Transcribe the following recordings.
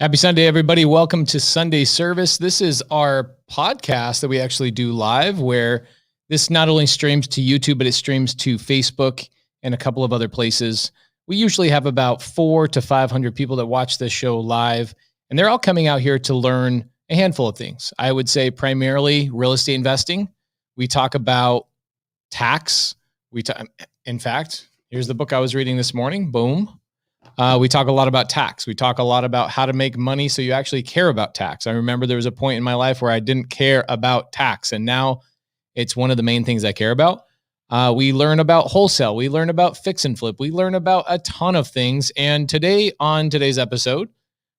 Happy Sunday, everybody. Welcome to Sunday Service. This is our podcast that we actually do live, where this not only streams to YouTube, but it streams to Facebook and a couple of other places. We usually have about 400 to 500 people that watch this show live, and they're all coming out here to learn a handful of things. I would say primarily real estate investing. We talk about tax. In fact, here's the book I was reading this morning. Boom. We talk a lot about tax. We talk a lot about how to make money so you actually care about tax. I remember there was a point in my life where I didn't care about tax, and now it's one of the main things I care about. We learn about wholesale. We learn about fix and flip. We learn about a ton of things. And today, on today's episode,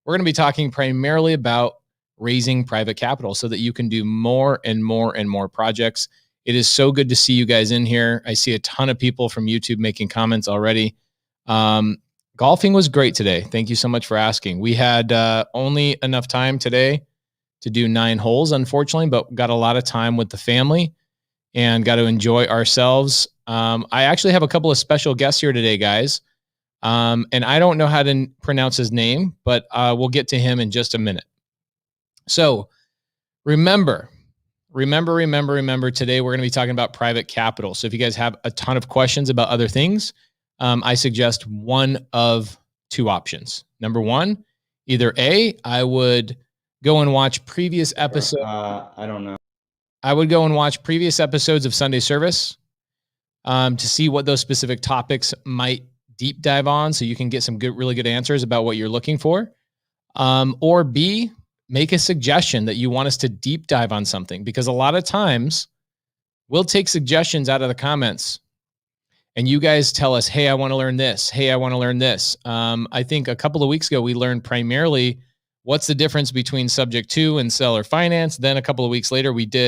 we're going to be talking primarily about raising private capital so that you can do more and more and more projects. It is so good to see you guys in here. I see a ton of people from YouTube making comments already. Golfing was great today. Thank you so much for asking. We had only enough time today to do 9 holes, unfortunately, but got a lot of time with the family and got to enjoy ourselves. I actually have a couple of special guests here today, guys. And I don't know how to pronounce his name, but we'll get to him in just a minute. So remember, today we're going to be talking about private capital. So if you guys have a ton of questions about other things, I suggest one of 2 options. Number one, either A, I would go and watch previous episodes. I don't know. I would go and watch previous episodes of Sunday Service to see what those specific topics might deep dive on, so you can get some really good answers about what you're looking for. Or B, make a suggestion that you want us to deep dive on something, because a lot of times we'll take suggestions out of the comments. And you guys tell us, hey, I want to learn this. Hey, I want to learn this. I think a couple of weeks ago, we learned primarily what's the difference between subject to and seller finance. Then a couple of weeks later, we deep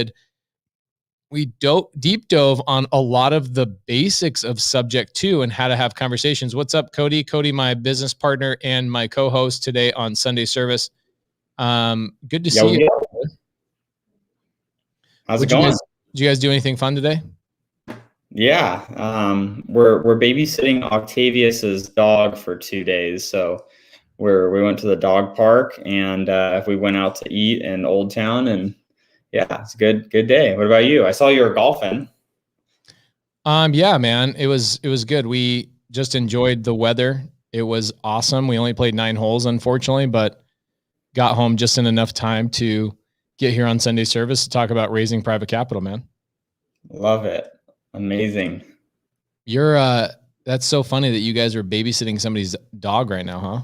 dove on a lot of the basics of subject to and how to have conversations. What's up, Cody? Cody, my business partner and my co-host today on Sunday Service. Good to see you. How's it going? Did you guys do anything fun today? Yeah, we're babysitting Octavius's dog for 2 days. So we went to the dog park and we went out to eat in Old Town, and yeah, it's a good day. What about you? I saw you were golfing. Yeah, man, it was good. We just enjoyed the weather. It was awesome. We only played 9 holes, unfortunately, but got home just in enough time to get here on Sunday Service to talk about raising private capital, man. Love it. Amazing. That's so funny that you guys are babysitting somebody's dog right now, huh?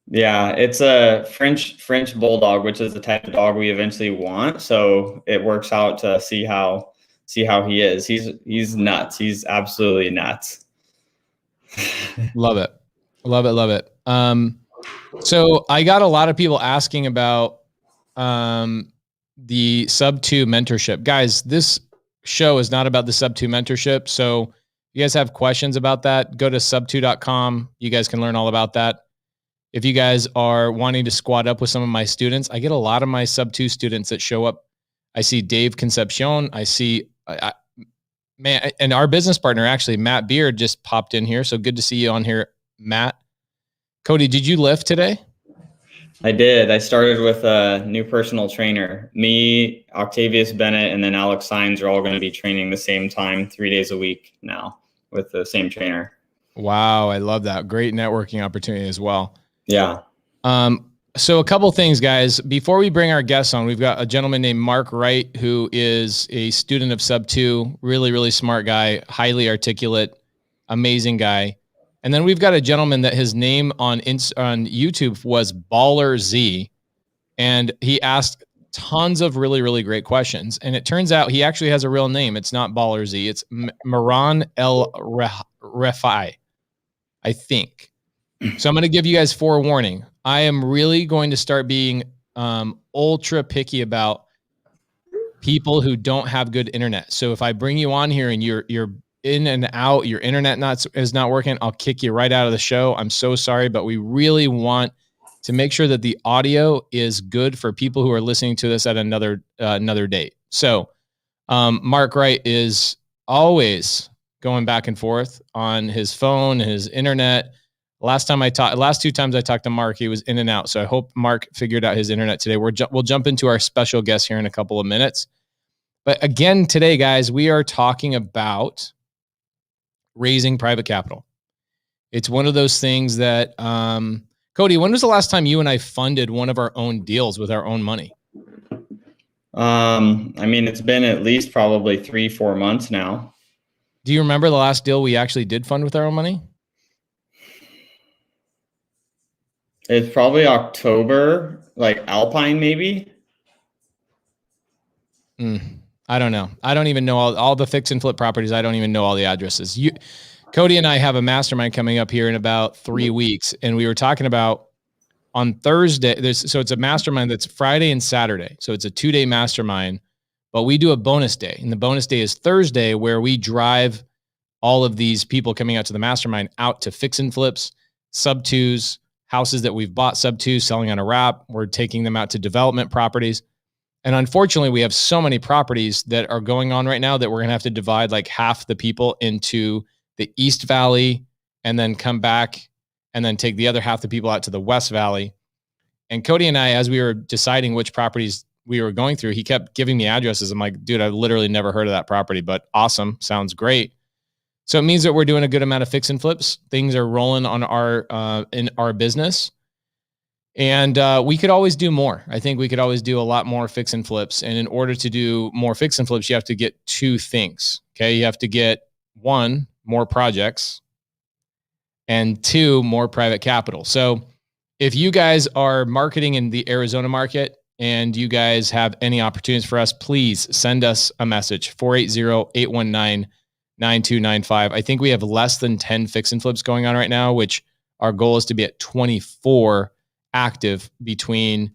Yeah, it's a French bulldog, which is the type of dog we eventually want. So it works out to see how he is. He's nuts. He's absolutely nuts. Love it. So I got a lot of people asking about the sub 2 mentorship. Guys, this show is not about the sub 2 mentorship. So if you guys have questions about that, go to sub2.com. You guys can learn all about that. If you guys are wanting to squat up with some of my students, I get a lot of my sub 2 students that show up. I see Dave Concepcion. I see man, and our business partner, actually, Matt Beard, just popped in here. So good to see you on here, Matt. Cody, did you lift today? I did. I started with a new personal trainer. Me, Octavius Bennett, and then Alex Saenz are all going to be training the same time, 3 days a week now with the same trainer. Wow, I love that. Great networking opportunity as well. Yeah. So a couple things, guys. Before we bring our guests on, we've got a gentleman named Mark Wright, who is a student of Sub 2, really, really smart guy, highly articulate, amazing guy. And then we've got a gentleman that his name on YouTube was Baller Z, and he asked tons of really, really great questions. And it turns out he actually has a real name. It's not Baller Z. It's Maran El Refai, I think. So I'm going to give you guys forewarning. I am really going to start being ultra picky about people who don't have good internet. So if I bring you on here and you're in and out, your internet is not working, I'll kick you right out of the show. I'm so sorry, but we really want to make sure that the audio is good for people who are listening to this at another date. So Mark Wright is always going back and forth on his phone, his internet. Last two times I talked to Mark, he was in and out. So I hope Mark figured out his internet today. We'll jump into our special guest here in a couple of minutes. But again, today, guys, we are talking about raising private capital. It's one of those things that, Cody, when was the last time you and I funded one of our own deals with our own money? I mean, it's been at least probably 3-4 months now. Do you remember the last deal we actually did fund with our own money? It's probably October, like Alpine, maybe. I don't know. I don't even know all the fix and flip properties. I don't even know all the addresses. Cody and I have a mastermind coming up here in about 3 weeks. And we were talking about on Thursday. So it's a mastermind that's Friday and Saturday. So it's a 2-day mastermind, but we do a bonus day. And the bonus day is Thursday, where we drive all of these people coming out to the mastermind out to fix and flips, sub twos, houses that we've bought sub twos, selling on a wrap. We're taking them out to development properties. And unfortunately, we have so many properties that are going on right now that we're going to have to divide like half the people into the East Valley and then come back and then take the other half the people out to the West Valley. And Cody and I, as we were deciding which properties we were going through, he kept giving me addresses. I'm like, dude, I've literally never heard of that property, but awesome. Sounds great. So it means that we're doing a good amount of fix and flips. Things are rolling on in our business. And we could always do more. I think we could always do a lot more fix and flips. And in order to do more fix and flips, you have to get 2 things. Okay. You have to get 1, more projects, and 2, more private capital. So if you guys are marketing in the Arizona market and you guys have any opportunities for us, please send us a message, 480-819-9295. I think we have less than 10 fix and flips going on right now, which our goal is to be at 24 active between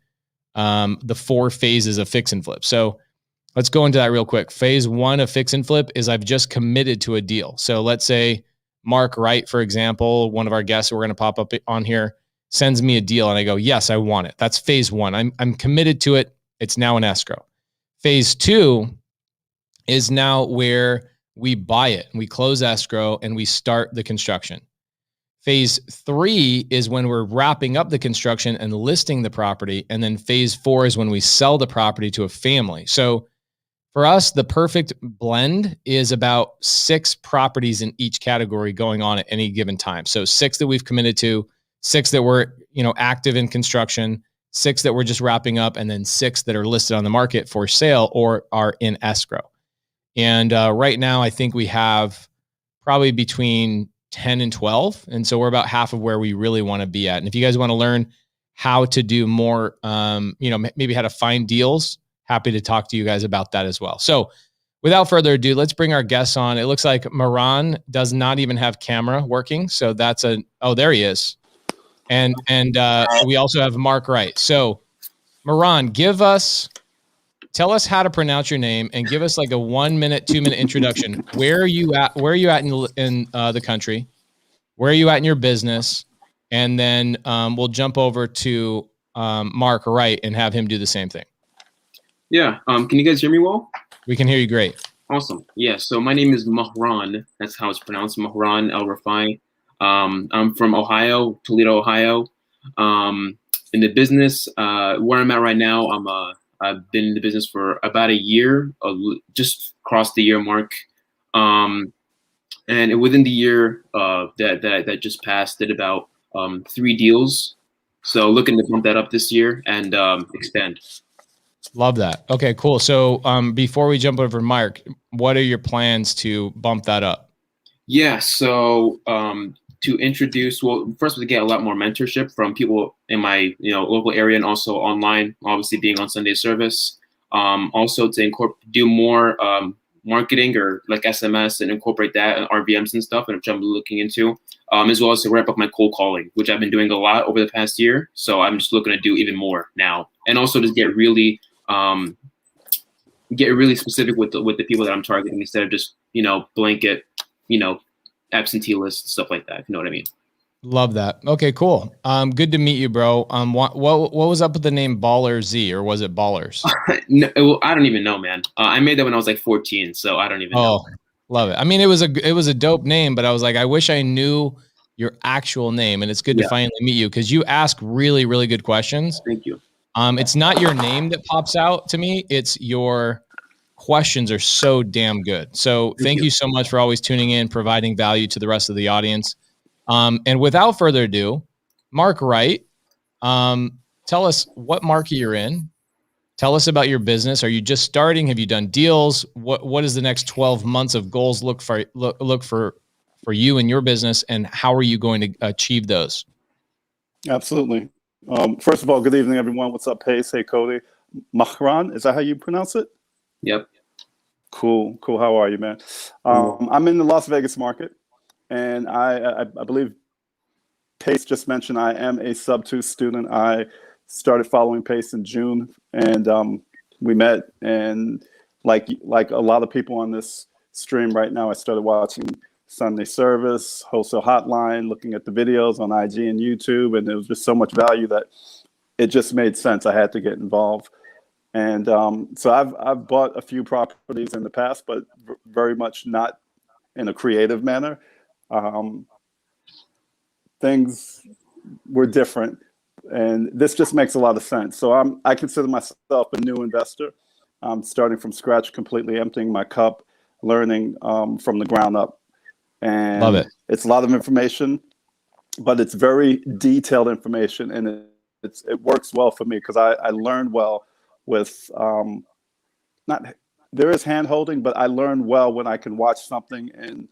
the 4 phases of fix and flip. So let's go into that real quick. Phase 1 of fix and flip is I've just committed to a deal. So let's say Mark Wright, for example, one of our guests we're going to pop up on here, sends me a deal and I go, yes, I want it. That's phase 1. I'm committed to it. It's now in escrow. Phase 2 is now where we buy it and we close escrow and we start the construction. Phase 3 is when we're wrapping up the construction and listing the property. And then phase 4 is when we sell the property to a family. So for us, the perfect blend is about 6 properties in each category going on at any given time. So 6 that we've committed to, 6 that we're, active in construction, 6 that we're just wrapping up, and then 6 that are listed on the market for sale or are in escrow. And right now, I think we have probably between 10 and 12. And so we're about half of where we really want to be at. And if you guys want to learn how to do more, maybe how to find deals, happy to talk to you guys about that as well. So without further ado, let's bring our guests on. It looks like Moran does not even have camera working. So that's there he is. And we also have Mark Wright. So Moran, tell us how to pronounce your name and give us like a 1-minute, 2-minute introduction. Where are you at in the country? Where are you at in your business? And then we'll jump over to Mark Wright and have him do the same thing. Yeah. Can you guys hear me well? We can hear you great. Awesome. Yeah. So my name is Mahran. That's how it's pronounced. Mahran El-Rafai. I'm from Ohio, Toledo, Ohio. In the business, where I'm at right now, I've been in the business for about a year, just crossed the year mark. And within the year that just passed, did about 3 deals. So looking to bump that up this year and expand. Love that. Okay, cool. So before we jump over to Mark, what are your plans to bump that up? Yeah, so to introduce, first we get a lot more mentorship from people in my local area and also online, obviously being on Sunday service. Also to do more marketing or like SMS and incorporate that and RVMs and stuff, and which I'm looking into, as well as to ramp up my cold calling, which I've been doing a lot over the past year. So I'm just looking to do even more now, and also just get really specific with the people that I'm targeting instead of just blanket absentee lists, stuff like that, if you know what I mean. Love that. Okay, cool. Good to meet you, bro. What was up with the name Baller Z, or was it Ballers? No, I don't even know, man. I made that when I was like 14, so I don't even know. Love it. I mean, it was a dope name, but I was like, I wish I knew your actual name. And it's good to finally meet you because you ask really, really good questions. Thank you. It's not your name that pops out to me. It's your questions are so damn good. So thank you so much for always tuning in, providing value to the rest of the audience. And without further ado, Mark Wright, tell us what market you're in. Tell us about your business. Are you just starting? Have you done deals? What does the next 12 months of goals look for you and your business, and how are you going to achieve those? Absolutely. First of all, good evening, everyone. What's up, Pace? Hey, Cody. Mahran, is that how you pronounce it? Yep. Cool. How are you, man? I'm in the Las Vegas market, and I believe Pace just mentioned I am a sub-2 student. I started following Pace in June, and we met. And like a lot of people on this stream right now, I started watching Sunday Service, Wholesale Hotline, looking at the videos on IG and YouTube, and there was just so much value that it just made sense. I had to get involved. And so I've bought a few properties in the past, but very much not in a creative manner. Things were different, and this just makes a lot of sense. So I consider myself a new investor. I'm starting from scratch, completely emptying my cup, learning from the ground up. And love it. It's a lot of information, but it's very detailed information, and it works well for me because I learn well with there is hand holding, but I learn well when I can watch something and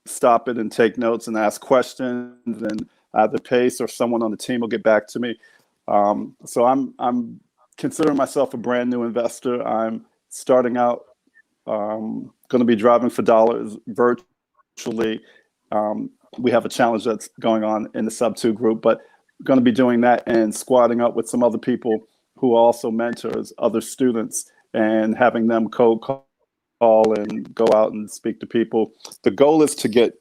stop it and take notes and ask questions, and either Pace or someone on the team will get back to me. So I'm considering myself a brand new investor. I'm starting out, going to be driving for dollars virtually. We have a challenge that's going on in the sub-2 group, but going to be doing that and squatting up with some other people who are also mentors, other students, and having them cold call and go out and speak to people. The goal is to get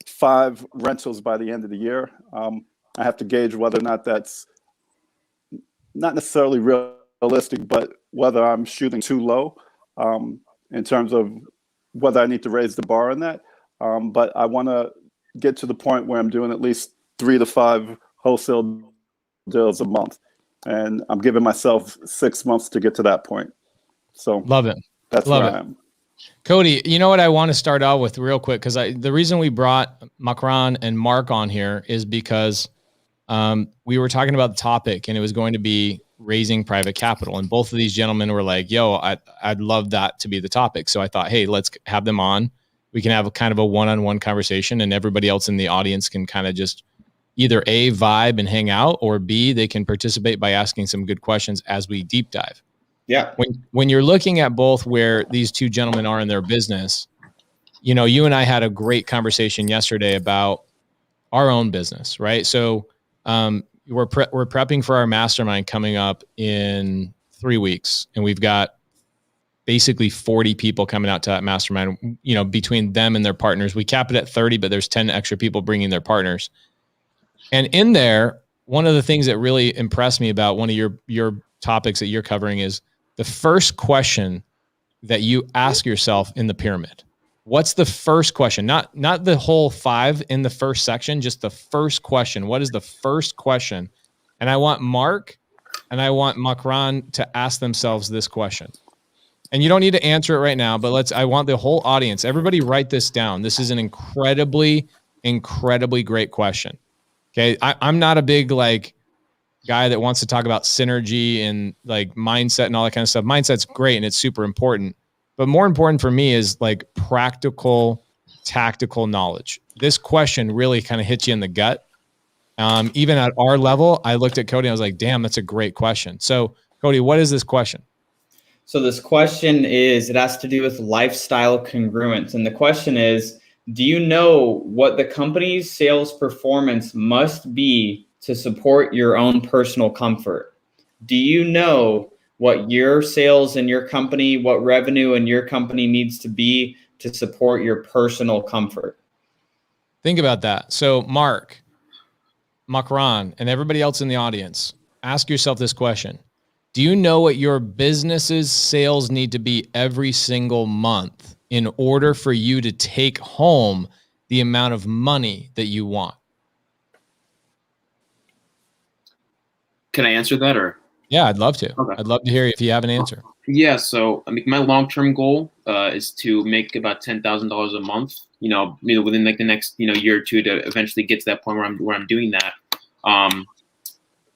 5 rentals by the end of the year. I have to gauge whether or not that's not necessarily realistic, but whether I'm shooting too low in terms of whether I need to raise the bar on that. But I want to get to the point where I'm doing at least 3 to 5 wholesale deals a month. And I'm giving myself 6 months to get to that point. So love it. That's love where it. I am. Cody, you know what I want to start out with real quick, because the reason we brought Mahran and Mark on here is because we were talking about the topic, and it was going to be raising private capital. And both of these gentlemen were like, yo, I'd love that to be the topic. So I thought, hey, let's have them on. We can have a kind of a one-on-one conversation, and everybody else in the audience can kind of just either A, vibe and hang out, or B, they can participate by asking some good questions as we deep dive. Yeah. When you're looking at both where these two gentlemen are in their business, you know, you and I had a great conversation yesterday about our own business, right? So we're prepping for our mastermind coming up in 3 weeks, and we've got basically 40 people coming out to that mastermind, you know, between them and their partners. We cap it at 30, but there's 10 extra people bringing their partners. And in there, one of the things that really impressed me about one of your topics that you're covering is the first question that you ask yourself in the pyramid. What's the first question? Not the whole 5 in the first section, just the first question. What is the first question? And I want Mark and I want Mahran to ask themselves this question. And you don't need to answer it right now, but I want the whole audience, everybody write this down. This is an incredibly, incredibly great question. Okay. I'm not a big guy that wants to talk about synergy and mindset and all that kind of stuff. Mindset's great and it's super important, but more important for me is practical, tactical knowledge. This question really kind of hits you in the gut. Even at our level, I looked at Cody and I was like, damn, that's a great question. So Cody, what is this question? So this question it has to do with lifestyle congruence. And the question is, do you know what the company's sales performance must be to support your own personal comfort? Do you know what your sales in your company, what revenue in your company needs to be to support your personal comfort? Think about that. So Mark, Mahran, and everybody else in the audience, ask yourself this question. Do you know what your business's sales need to be every single month in order for you to take home the amount of money that you want? Can I answer that or? Yeah, I'd love to. Okay. I'd love to hear if you have an answer. Yeah, so I mean, my long-term goal is to make about $10,000 a month. Within like the next year or two, to eventually get to that point where I'm doing that.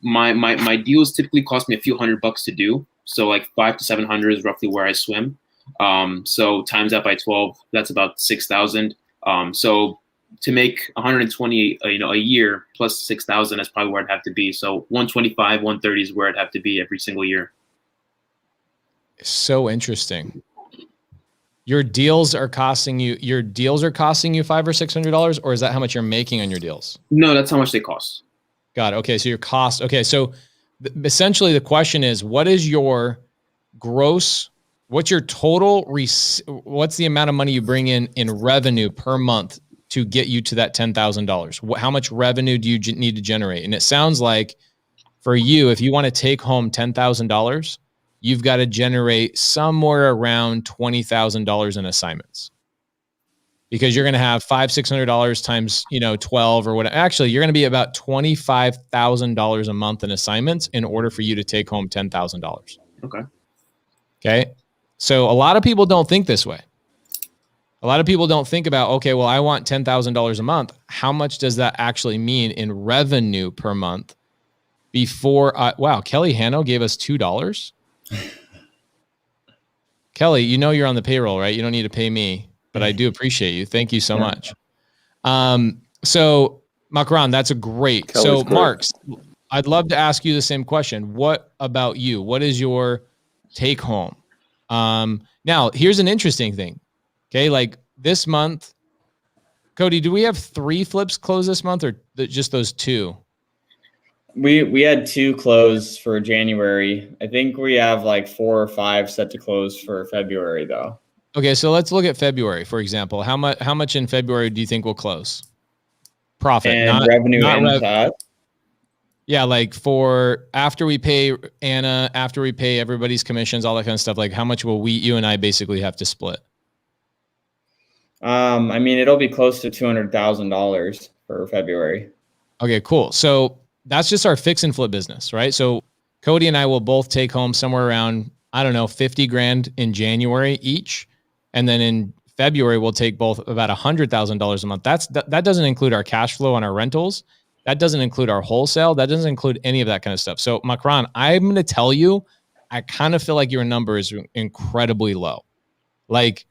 My deals typically cost me a few $100 to do. So like 500 to 700 is roughly where I swim. So times that by 12, that's about 6,000. So to make 120, a year plus 6,000, that's probably where I'd have to be. So 125, 130 is where I'd have to be every single year. So interesting. Your deals are costing you $500 or $600, or is that how much you're making on your deals? No, that's how much they cost. Got it. Okay. So your cost. Okay. So essentially the question is, what is your gross, what's your total, what's the amount of money you bring in revenue per month to get you to that $10,000? How much revenue do you need to generate? And it sounds like for you, if you want to take home $10,000, you've got to generate somewhere around $20,000 in assignments, because you're going to have $500-$600 times 12 or whatever. Actually, you're going to be about $25,000 a month in assignments in order for you to take home $10,000. Okay. So a lot of people don't think this way. A lot of people don't think about, okay, well, I want $10,000 a month. How much does that actually mean in revenue per month? Before, wow, Kelly Hanno gave us $2. Kelly, you're on the payroll, right? You don't need to pay me, but I do appreciate you. Thank you so much. So Makran, that's a great. Kelly's so great. Marks, I'd love to ask you the same question. What about you? What is your take home? Now here's an interesting thing. Okay. Like this month, Cody, do we have 3 flips close this month, or just those 2? We had 2 closed for January. I think we have like 4 or 5 set to close for February though. Okay, so let's look at February, for example. How much in February do you think will close? Profit, And revenue and that. Yeah, like for after we pay Anna, after we pay everybody's commissions, all that kind of stuff. Like how much will you and I basically have to split? I mean, it'll be close to $200,000 for February. Okay, cool. So that's just our fix and flip business, right? So Cody and I will both take home somewhere around, I don't know, 50 grand in January each. And then in February, we'll take both about $100,000 a month. That doesn't include our cash flow on our rentals. That doesn't include our wholesale. That doesn't include any of that kind of stuff. So Makran, I'm going to tell you, I kind of feel like your number is incredibly low. Like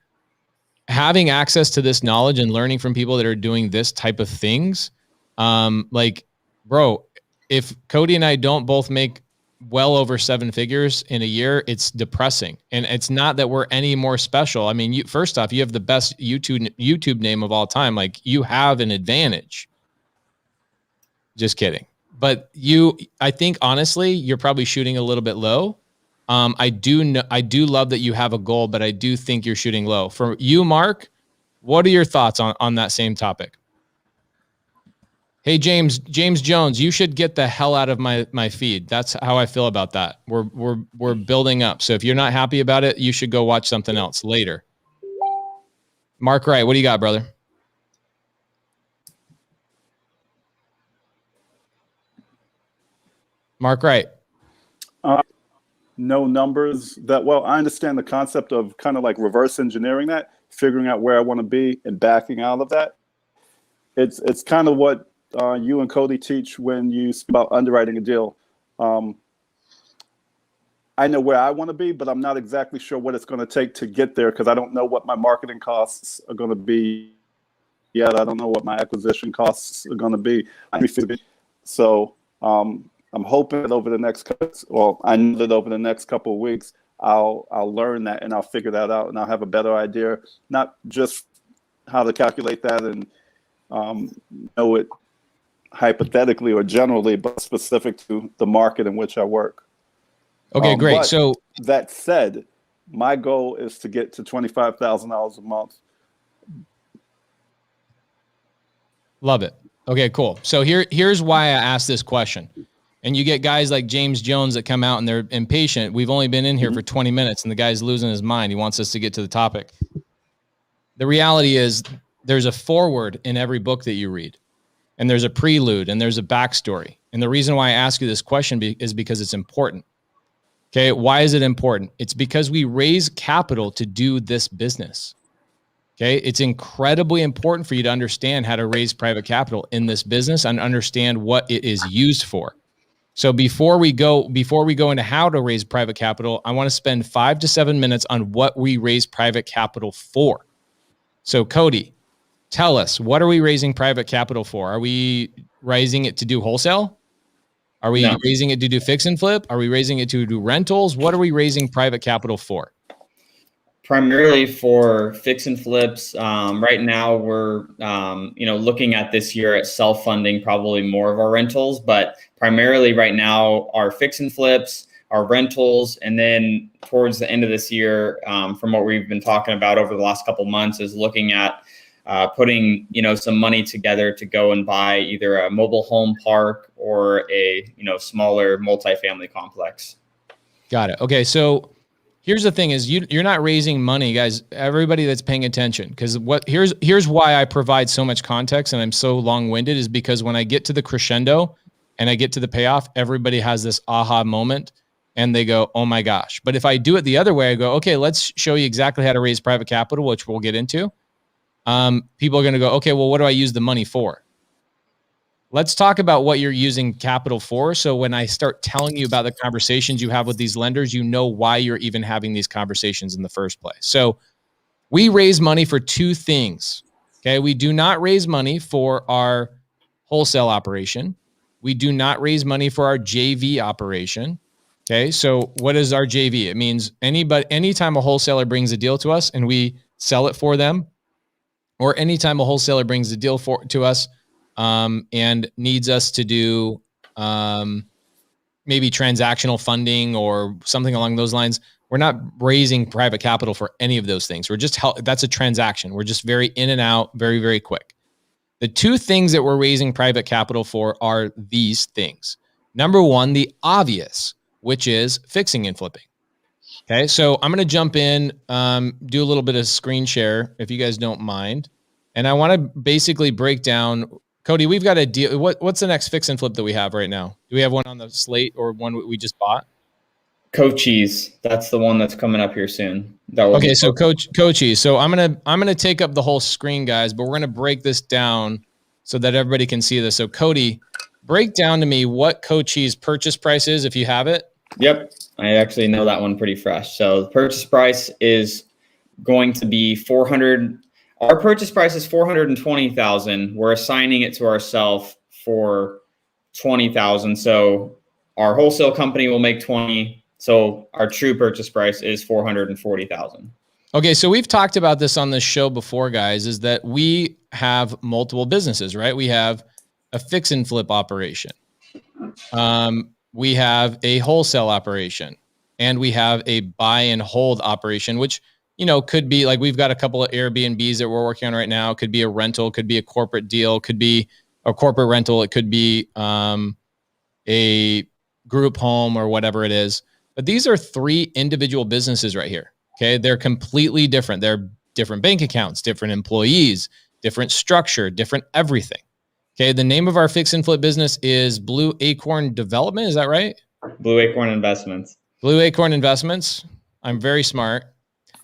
having access to this knowledge and learning from people that are doing this type of things. Like, bro, if Cody and I don't both make well over 7 figures in a year, it's depressing. And it's not that we're any more special. I mean, first off, you have the best YouTube name of all time. Like you have an advantage. Just kidding. But I think honestly, you're probably shooting a little bit low. I do love that you have a goal, but I do think you're shooting low. For you, Mark, what are your thoughts on that same topic? Hey, James Jones, you should get the hell out of my feed. That's how I feel about that. We're building up. So if you're not happy about it, you should go watch something else later. Mark Wright, what do you got, brother? Mark Wright. No numbers that well. I understand the concept of kind of like reverse engineering that, figuring out where I want to be and backing out of that. It's kind of what you and Cody teach when you speak about underwriting a deal. I know where I want to be, but I'm not exactly sure what it's going to take to get there because I don't know what my marketing costs are going to be yet. I don't know what my acquisition costs are going to be. So I'm hoping that over the next, I know that over the next couple of weeks, I'll learn that and I'll figure that out and I'll have a better idea, not just how to calculate that and know it hypothetically or generally, but specific to the market in which I work. Okay, great. So that said, my goal is to get to $25,000 a month. Love it. Okay, cool. So here's why I asked this question. And you get guys like James Jones that come out and they're impatient. We've only been in here for 20 minutes and the guy's losing his mind. He wants us to get to the topic. The reality is there's a foreword in every book that you read, and there's a prelude, and there's a backstory. And the reason why I ask you this question is because it's important. Okay, why is it important? It's because we raise capital to do this business. Okay, it's incredibly important for you to understand how to raise private capital in this business and understand what it is used for. So before we go into how to raise private capital, I want to spend 5 to 7 minutes on what we raise private capital for. So Cody, tell us, what are we raising private capital for? Are we raising it to do wholesale? Are we raising it to do fix and flip? Are we raising it to do rentals? What are we raising private capital for? Primarily for fix and flips. Right now we're, looking at this year at self-funding probably more of our rentals, but primarily right now our fix and flips, our rentals, and then towards the end of this year, from what we've been talking about over the last couple months, is looking at putting, some money together to go and buy either a mobile home park or a, smaller multifamily complex. Got it. Okay. So here's the thing is you're not raising money, guys, everybody that's paying attention, because here's why I provide so much context and I'm so long-winded, is because when I get to the crescendo and I get to the payoff, everybody has this aha moment and they go, oh my gosh. But if I do it the other way, I go, okay, let's show you exactly how to raise private capital, which we'll get into. People are going to go, okay, well, what do I use the money for? Let's talk about what you're using capital for. So when I start telling you about the conversations you have with these lenders, you know why you're even having these conversations in the first place. So we raise money for two things. Okay. We do not raise money for our wholesale operation. We do not raise money for our JV operation. Okay. So what is our JV? It means anytime a wholesaler brings a deal to us and we sell it for them, or anytime a wholesaler brings a deal to us, and needs us to do maybe transactional funding or something along those lines, we're not raising private capital for any of those things. We're just that's a transaction. We're just very in and out, very, very quick. The two things that we're raising private capital for are these things. Number one, the obvious, which is fixing and flipping. Okay, so I'm going to jump in, do a little bit of screen share, if you guys don't mind. And I want to basically break down, Cody, we've got a deal. What's the next fix and flip that we have right now? Do we have one on the slate or one we just bought? Cochise. That's the one that's coming up here soon. Okay, so Cochise. So I'm gonna take up the whole screen, guys, but we're gonna break this down so that everybody can see this. So Cody, break down to me what Cochise purchase price is, if you have it. Yep, I actually know that one pretty fresh. So the purchase price is going to be $400,000. Our purchase price is $420,000. We're assigning it to ourselves for $20,000. So our wholesale company will make $20,000. So our true purchase price is $440,000. Okay, so we've talked about this on this show before, guys, is that we have multiple businesses, right? We have a fix and flip operation. We have a wholesale operation, and we have a buy and hold operation, which, could be like, we've got a couple of Airbnbs that we're working on right now. It could be a rental, could be a corporate deal, could be a corporate rental. It could be a group home or whatever it is. But these are three individual businesses right here. Okay. They're completely different. They're different bank accounts, different employees, different structure, different everything. Okay. The name of our fix and flip business is Blue Acorn Development. Is that right? Blue Acorn Investments. Blue Acorn Investments. I'm very smart.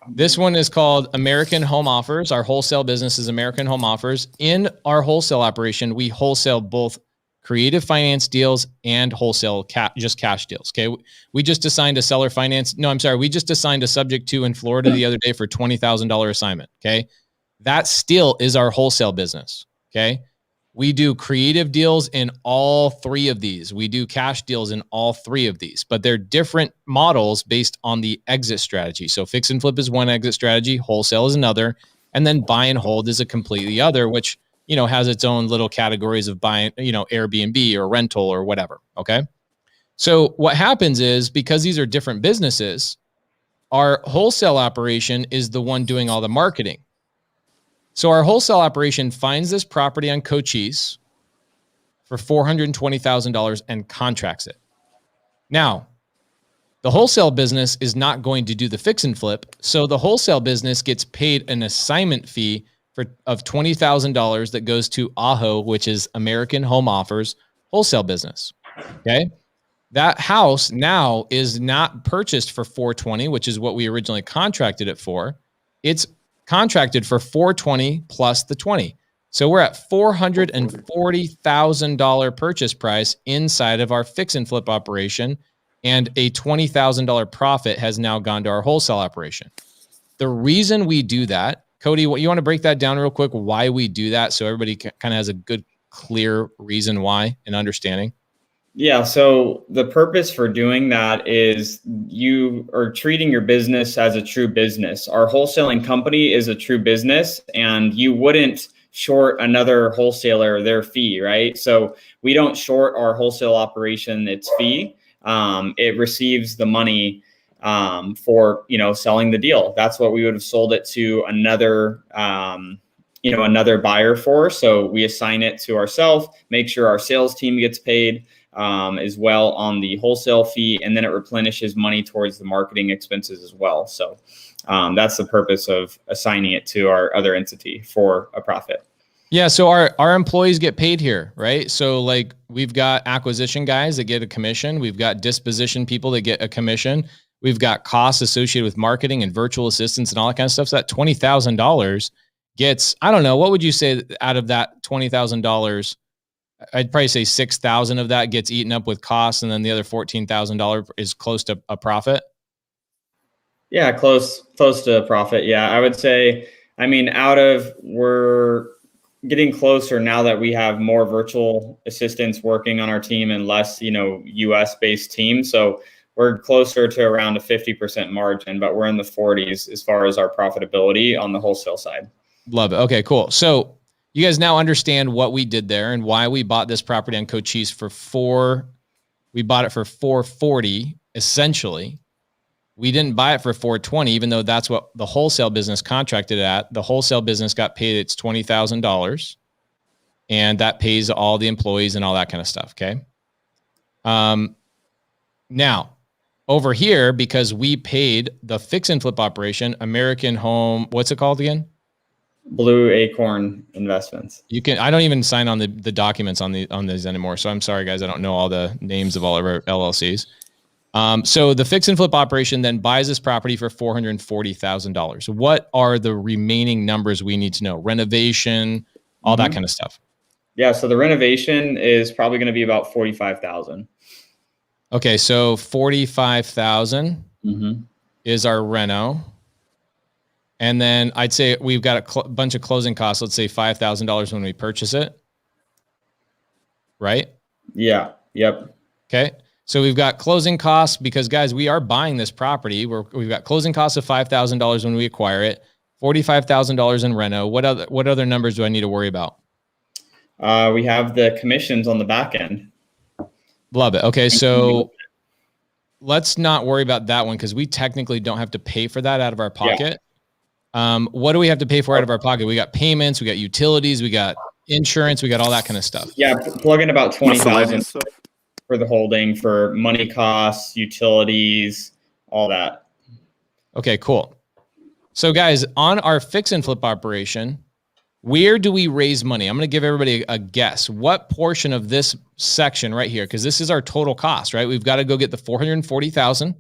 This one is called American Home Offers. Our wholesale business is American Home Offers. In our wholesale operation, we wholesale both creative finance deals and wholesale just cash deals. Okay. We just assigned a seller finance. No, I'm sorry. We just assigned a subject to in Florida the other day for $20,000 assignment. Okay. That still is our wholesale business. Okay. We do creative deals in all three of these. We do cash deals in all three of these, but they're different models based on the exit strategy. So fix and flip is one exit strategy, wholesale is another, and then buy and hold is a completely other, which, has its own little categories of buying, Airbnb or rental or whatever. Okay. So what happens is, because these are different businesses, our wholesale operation is the one doing all the marketing. So our wholesale operation finds this property on Cochise for $420,000 and contracts it. Now, the wholesale business is not going to do the fix and flip. So the wholesale business gets paid an assignment fee of $20,000 that goes to AHO, which is American Home Offers wholesale business. Okay. That house now is not purchased for $420,000, which is what we originally contracted it for. It's contracted for $420,000 plus the $20,000. So we're at $440,000 purchase price inside of our fix and flip operation, and a $20,000 profit has now gone to our wholesale operation. The reason we do that, Cody, what you want to break that down real quick, why we do that, so everybody kind of has a good, clear reason why and understanding? Yeah. So the purpose for doing that is you are treating your business as a true business. Our wholesaling company is a true business, and you wouldn't short another wholesaler their fee, right? So we don't short our wholesale operation its fee. It receives the money for, selling the deal. That's what we would have sold it to another, another buyer for. So we assign it to ourselves, make sure our sales team gets paid as well on the wholesale fee, and then it replenishes money towards the marketing expenses as well. So that's the purpose of assigning it to our other entity for a profit. Yeah. So our employees get paid here, right? So like we've got acquisition guys that get a commission. We've got disposition people that get a commission. We've got costs associated with marketing and virtual assistants and all that kind of stuff. So that $20,000 gets, I don't know, what would you say out of that $20,000? I'd probably say 6,000 of that gets eaten up with costs, and then the other $14,000 is close to a profit. Yeah, close to a profit. Yeah, I would say, we're getting closer now that we have more virtual assistants working on our team and less, US based team. So we're closer to around a 50% margin, but we're in the 40s as far as our profitability on the wholesale side. Love it. Okay, cool. So you guys now understand what we did there and why we bought this property on Cochise we bought it for $440, essentially. We didn't buy it for $420, even though that's what the wholesale business contracted at. The wholesale business got paid its $20,000, and that pays all the employees and all that kind of stuff. Okay. Now over here, because we paid the fix and flip operation, American Home, what's it called again? Blue Acorn Investments. I don't even sign on the documents on these anymore. So I'm sorry, guys. I don't know all the names of all of our LLCs. So the fix and flip operation then buys this property for $440,000. What are the remaining numbers we need to know? Renovation, all that kind of stuff. Yeah. So the renovation is probably going to be about $45,000. Okay. So $45,000 is our reno. And then I'd say we've got a bunch of closing costs. Let's say $5,000 when we purchase it. Right? Yeah. Yep. Okay. So we've got closing costs because, guys, we are buying this property. We've got closing costs of $5,000 when we acquire it, $45,000 in reno. What other numbers do I need to worry about? We have the commissions on the back end. Love it. Okay. So let's not worry about that one because we technically don't have to pay for that out of our pocket. Yeah. What do we have to pay for out of our pocket? We got payments, we got utilities, we got insurance, we got all that kind of stuff. Yeah, plug in about $20,000 for the holding, for money costs, utilities, all that. Okay, cool. So guys, on our fix and flip operation, where do we raise money? I'm going to give everybody a guess. What portion of this section right here, because this is our total cost, right? We've got to go get the $440,000.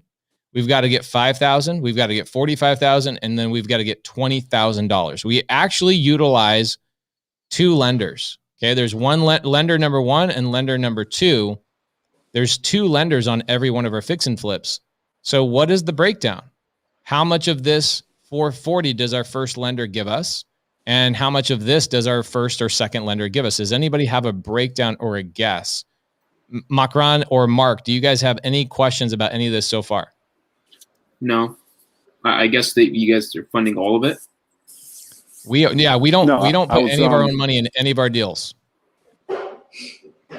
We've got to get $5,000. We've got to get $45,000, and then we've got to get $20,000. We actually utilize two lenders. Okay, there's one lender number one and lender number two. There's two lenders on every one of our fix and flips. So what is the breakdown? How much of this $440 does our first lender give us, and how much of this does our first or second lender give us? Does anybody have a breakdown or a guess? Makran or Mark, do you guys have any questions about any of this so far? No, I guess that you guys are funding all of it. We don't put any of our own money in any of our deals.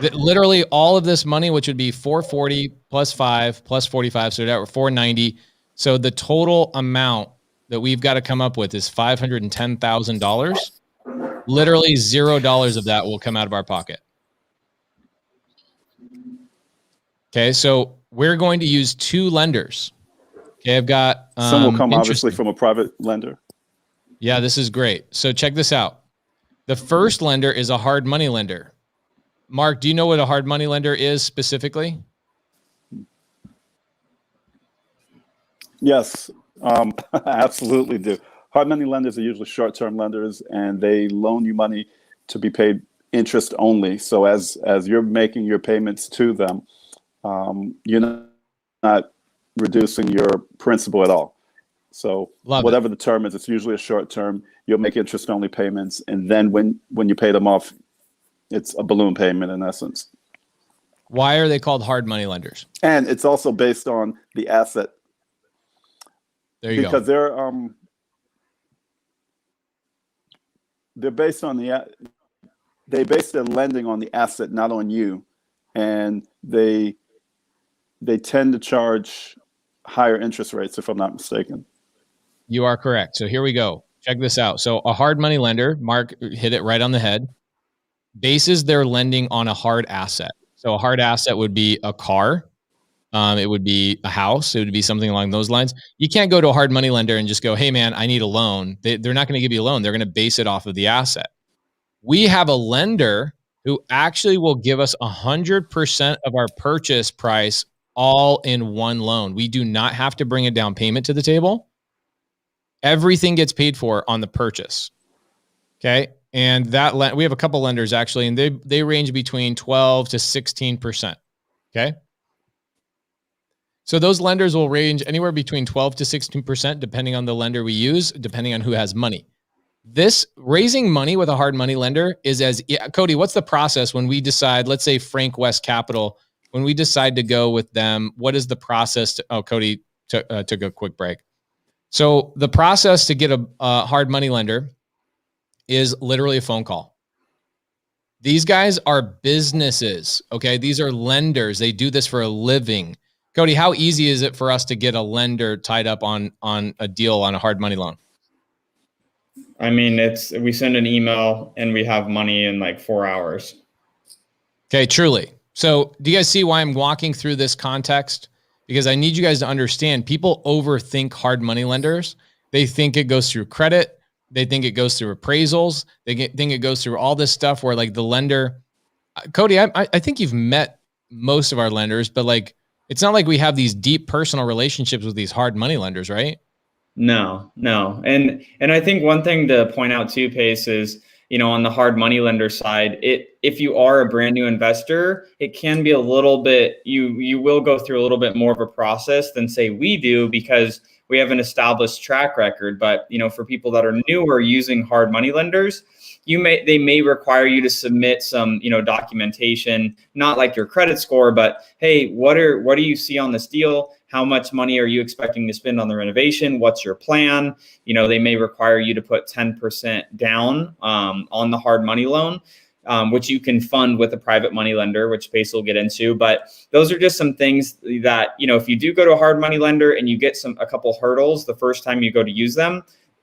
Literally all of this money, which would be $440 plus 5 plus 45, so that we're $490. So the total amount that we've got to come up with is $510,000. Literally $0 of that will come out of our pocket. Okay, so we're going to use two lenders. Okay, I've got some will come obviously from a private lender. Yeah, this is great. So check this out. The first lender is a hard money lender. Mark, do you know what a hard money lender is specifically? Yes, I absolutely do. Hard money lenders are usually short-term lenders, and they loan you money to be paid interest only. So as you're making your payments to them, you're not reducing your principal at all. So whatever the term is, it's usually a short term. You'll make interest only payments, and then when you pay them off, it's a balloon payment in essence. Why are they called hard money lenders? And it's also based on the asset. There you go. Because they're based on they base their lending on the asset, not on you, and they tend to charge higher interest rates, if I'm not mistaken. You are correct. So here we go. Check this out. So a hard money lender, Mark hit it right on the head, bases their lending on a hard asset. So a hard asset would be a car. It would be a house. It would be something along those lines. You can't go to a hard money lender and just go, hey, man, I need a loan. They're not going to give you a loan. They're going to base it off of the asset. We have a lender who actually will give us 100% of our purchase price all in one loan. We do not have to bring a down payment to the table. Everything gets paid for on the purchase. Okay. And that we have a couple lenders actually, and they range between 12 to 16%. Okay. So those lenders will range anywhere between 12 to 16%, depending on the lender we use, depending on who has money. This raising money with a hard money lender is Cody, what's the process when we decide, let's say Frank West Capital, when we decide to go with them, what is the process Cody took a quick break. So the process to get a hard money lender is literally a phone call. These guys are businesses, okay? These are lenders. They do this for a living. Cody, how easy is it for us to get a lender tied up on a deal on a hard money loan? I mean, we send an email and we have money in like 4 hours. Okay, truly. So do you guys see why I'm walking through this context? Because I need you guys to understand, people overthink hard money lenders. They think it goes through credit. They think it goes through appraisals. They think it goes through all this stuff where like the lender, Cody, I think you've met most of our lenders, but like, it's not like we have these deep personal relationships with these hard money lenders, right? No. And I think one thing to point out too, Pace, is, on the hard money lender side, if you are a brand new investor, it can be a little bit, you will go through a little bit more of a process than say we do, because we have an established track record. But, for people that are newer using hard money lenders, they may require you to submit some, documentation, not like your credit score, but hey, what do you see on this deal? How much money are you expecting to spend on the renovation? What's your plan? They may require you to put 10% down on the hard money loan, which you can fund with a private money lender, which Pace will get into. But those are just some things that, if you do go to a hard money lender and you get a couple hurdles the first time you go to use them,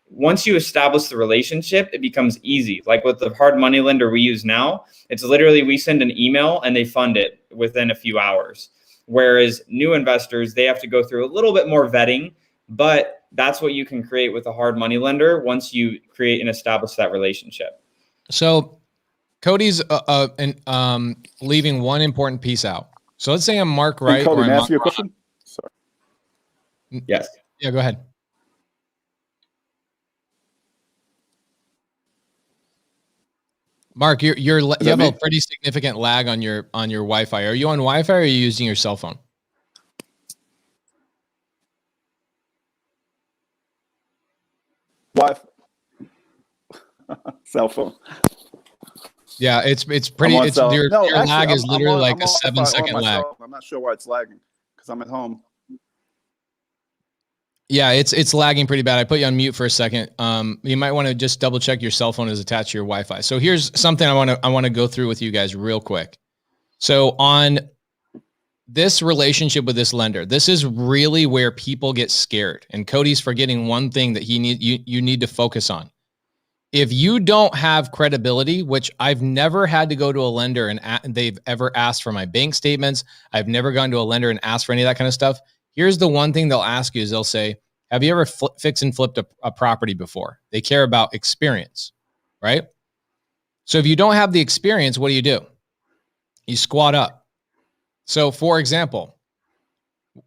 once you establish the relationship, it becomes easy. Like with the hard money lender we use now, it's literally we send an email and they fund it within a few hours. Whereas new investors, they have to go through a little bit more vetting, but that's what you can create with a hard money lender once you create and establish that relationship. So Cody's leaving one important piece out. So let's say I'm Mark Wright. Cody, may I ask you a question? Sorry. Yes. Yeah, go ahead. Mark, you have a pretty significant lag on your Wi-Fi. Are you on Wi-Fi or are you using your cell phone? Wi-Fi. Cell phone. Yeah, it's pretty. Your lag is literally like a 7-second lag. I'm not sure why it's lagging because I'm at home. Yeah, it's lagging pretty bad. I put you on mute for a second. You might want to just double check your cell phone is attached to your Wi-Fi. So here's something I want to go through with you guys real quick. So on this relationship with this lender, this is really where people get scared. And Cody's forgetting one thing that you need to focus on. If you don't have credibility, which I've never had to go to a lender and they've ever asked for my bank statements. I've never gone to a lender and asked for any of that kind of stuff. Here's the one thing they'll ask you is they'll say, Have you ever fix and flipped a property before? They care about experience, right? So if you don't have the experience, what do? You squat up. So for example,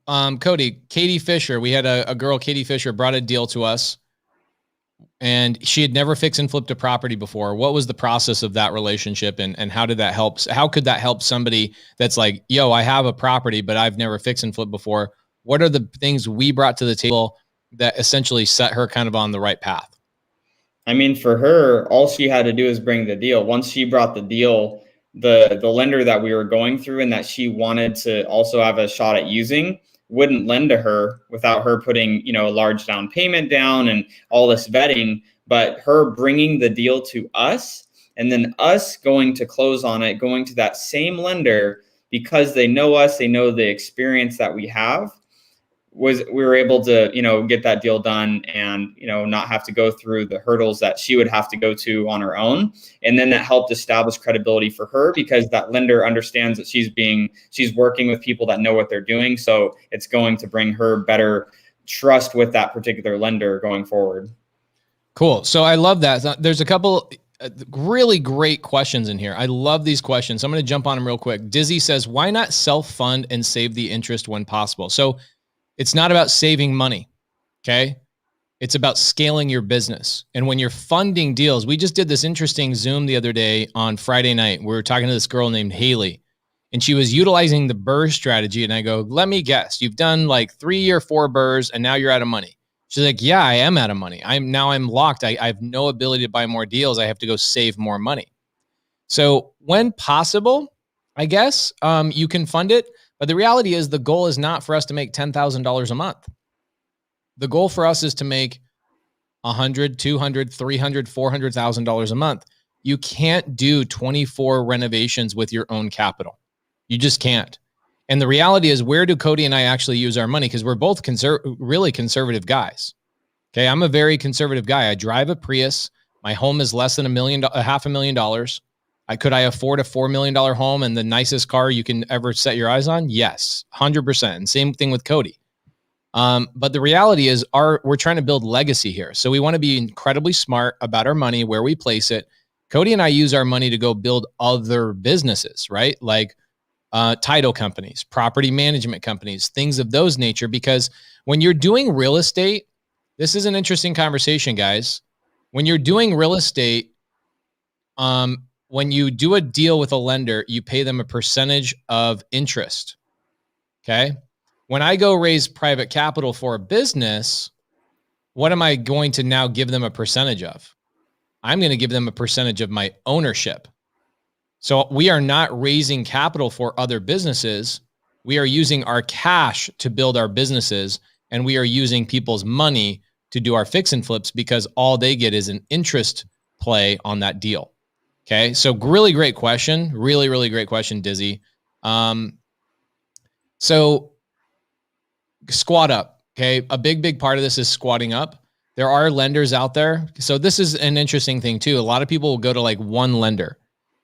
Cody, Katie Fisher, we had a girl, Katie Fisher, brought a deal to us, and she had never fixed and flipped a property before. What was the process of that relationship, and how did that help? How could that help somebody that's like, yo, I have a property, but I've never fixed and flipped before? What are the things we brought to the table that essentially set her kind of on the right path? I mean, for her, all she had to do is bring the deal. Once she brought the deal, the lender that we were going through and that she wanted to also have a shot at using wouldn't lend to her without her putting, a large down payment down and all this vetting. But her bringing the deal to us and then us going to close on it, going to that same lender because they know us, they know the experience that we have, we were able to, get that deal done and, not have to go through the hurdles that she would have to go to on her own. And then that helped establish credibility for her because that lender understands that she's working with people that know what they're doing. So it's going to bring her better trust with that particular lender going forward. Cool. So I love that. There's a couple really great questions in here. I love these questions. I'm going to jump on them real quick. Dizzy says, why not self-fund and save the interest when possible? So it's not about saving money, okay? It's about scaling your business. And when you're funding deals, we just did this interesting Zoom the other day on Friday night. We were talking to this girl named Haley, and she was utilizing the BRRRR strategy. And I go, let me guess, you've done like 3 or 4 BRRRRs and now you're out of money. She's like, yeah, I am out of money. I'm locked. I have no ability to buy more deals. I have to go save more money. So when possible, I guess you can fund it. But the reality is the goal is not for us to make $10,000 a month. The goal for us is to make $100,000, $200,000, $300,000, $400,000 a month. You can't do 24 renovations with your own capital. You just can't. And the reality is, where do Cody and I actually use our money? Because we're both really conservative guys. Okay, I'm a very conservative guy. I drive a Prius. My home is less than $500,000. Could I afford a $4 million home and the nicest car you can ever set your eyes on? Yes, 100%. And same thing with Cody. But the reality is we're trying to build legacy here. So we want to be incredibly smart about our money, where we place it. Cody and I use our money to go build other businesses, right? Like title companies, property management companies, things of those nature. Because when you're doing real estate, this is an interesting conversation, guys. When you're doing real estate, when you do a deal with a lender, you pay them a percentage of interest. Okay. When I go raise private capital for a business, what am I going to now give them a percentage of? I'm going to give them a percentage of my ownership. So we are not raising capital for other businesses. We are using our cash to build our businesses, and we are using people's money to do our fix and flips because all they get is an interest play on that deal. Okay, so really great question. Really, really great question, Dizzy. So squat up, okay? A big part of this is squatting up. There are lenders out there. So this is an interesting thing too. A lot of people will go to like one lender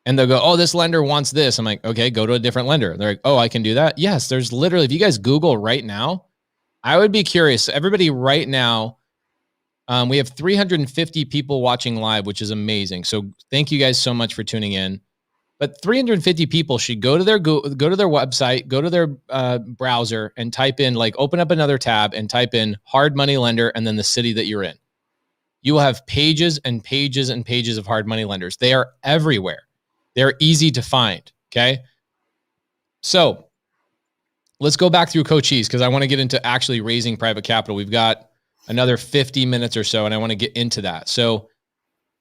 and they'll go, oh, this lender wants this. I'm like, okay, go to a different lender. They're like, oh, I can do that. Yes, there's literally, if you guys Google right now, I would be curious. Everybody right now, we have 350 people watching live, which is amazing. So thank you guys so much for tuning in. But 350 people should go to their website, go to their browser and type in, like, open up another tab and type in hard money lender and then the city that you're in. You will have pages and pages and pages of hard money lenders. They are everywhere. They're easy to find. Okay. So let's go back through Cochise because I want to get into actually raising private capital. We've got another 50 minutes or so, and I want to get into that. So,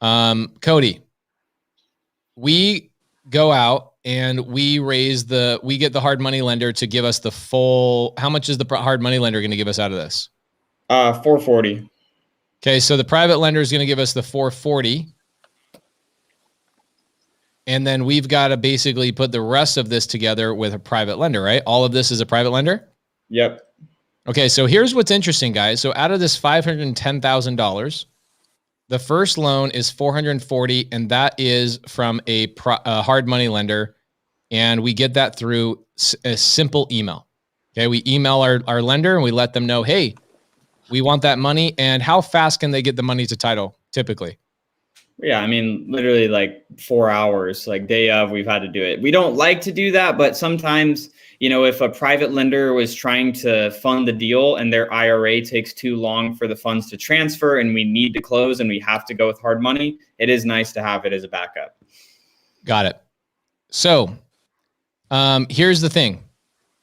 Cody, we go out and we get the hard money lender to give us the full, how much is the hard money lender going to give us out of this? 440. Okay. So the private lender is going to give us the 440. And then we've got to basically put the rest of this together with a private lender, right? All of this is a private lender? Yep. Okay, so here's what's interesting, guys. So out of this $510,000, the first loan is $440,000, and that is from a hard money lender, and we get that through a simple email. Okay, we email our lender and we let them know, hey, We want that money. And how fast can they get the money to title typically? Yeah, I mean, literally like 4 hours, like day of, we've had to do it. We don't like to do that, but sometimes, you know, if a private lender was trying to fund the deal and their IRA takes too long for the funds to transfer and we need to close and we have to go with hard money, it is nice to have it as a backup. Got it. So here's the thing.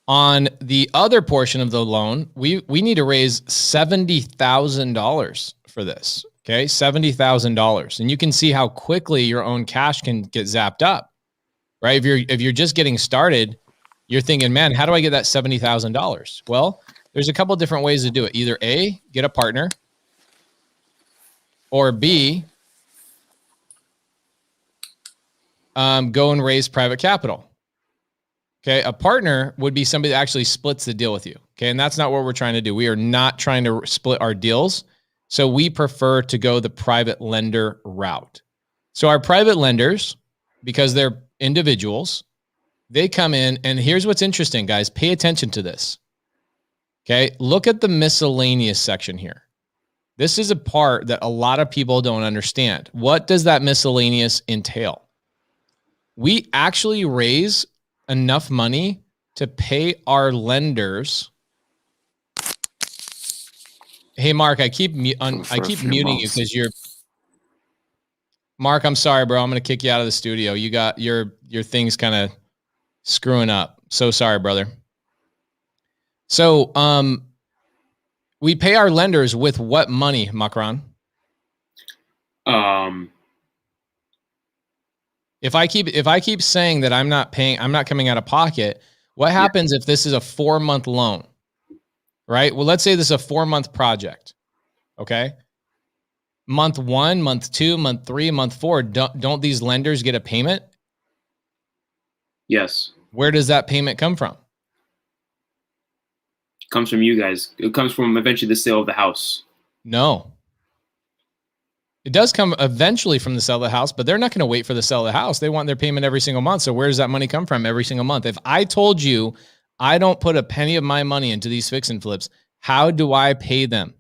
On the other portion of the loan, we need to raise $70,000 for this. Okay, $70,000, and you can see how quickly your own cash can get zapped up, right? If you're just getting started, you're thinking, man, how do I get that $70,000? Well, there's a couple different ways to do it. Either A, get a partner, or B, go and raise private capital. Okay, a partner would be somebody that actually splits the deal with you. Okay, and that's not what we're trying to do. We are not trying to split our deals. So we prefer to go the private lender route. So our private lenders, because they're individuals, they come in, and here's what's interesting, guys. Pay attention to this. Okay, look at the miscellaneous section here. This is a part that a lot of people don't understand. What does that miscellaneous entail? We actually raise enough money to pay our lenders. Hey, Mark, I keep muting you because you're Mark. I'm sorry, bro. I'm going to kick you out of the studio. You got your thing's kind of screwing up. So sorry, brother. So, we pay our lenders with what money, Makran? If I keep saying that I'm not coming out of pocket, what happens if this is a 4-month loan? Right? Well, let's say this is a 4-month project. Okay. Month 1, month 2, month 3, month 4, don't these lenders get a payment? Yes. Where does that payment come from? It comes from you guys. It comes from eventually the sale of the house. No. It does come eventually from the sale of the house, but they're not going to wait for the sale of the house. They want their payment every single month. So where does that money come from every single month? If I told you I don't put a penny of my money into these fix and flips, how do I pay them?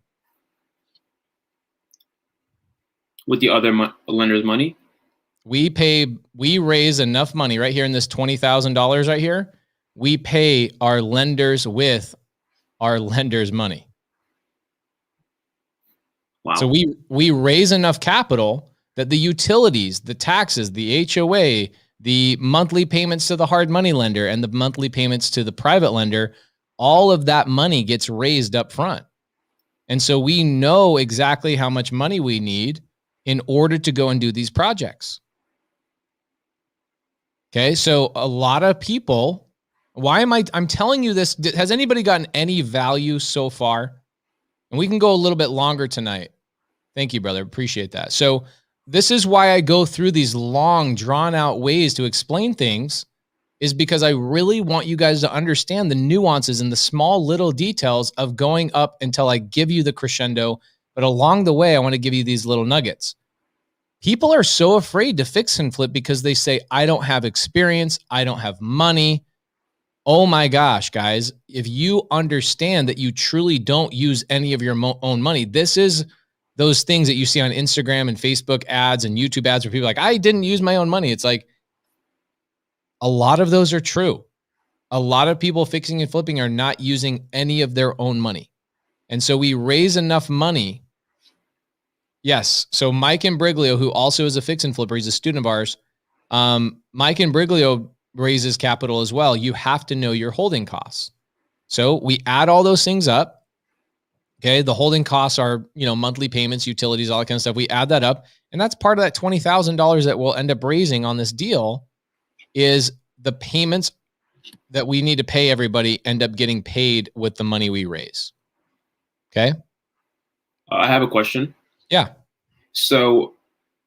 With the other lender's money? We raise enough money right here in this $20,000 right here. We pay our lenders with our lenders' money. Wow. So we raise enough capital that the utilities, the taxes, the HOA, the monthly payments to the hard money lender and the monthly payments to the private lender, all of that money gets raised up front. And so we know exactly how much money we need in order to go and do these projects. Okay, so a lot of people, I'm telling you this, has anybody gotten any value so far? And we can go a little bit longer tonight. Thank you, brother. Appreciate that. So this is why I go through these long, drawn out ways to explain things, is because I really want you guys to understand the nuances and the small little details of going up until I give you the crescendo. But along the way, I want to give you these little nuggets. People are so afraid to fix and flip because they say, I don't have experience. I don't have money. Oh my gosh, guys, if you understand that you truly don't use any of your own money, this is those things that you see on Instagram and Facebook ads and YouTube ads where people are like, I didn't use my own money. It's like, a lot of those are true. A lot of people fixing and flipping are not using any of their own money. And so we raise enough money. Yes. So Mike Imbriglio, who also is a fix and flipper, he's a student of ours. Mike Imbriglio raises capital as well. You have to know your holding costs. So we add all those things up. Okay. The holding costs are, monthly payments, utilities, all that kind of stuff. We add that up, and that's part of that $20,000 that we'll end up raising on this deal is the payments that we need to pay everybody end up getting paid with the money we raise. Okay. I have a question. Yeah. So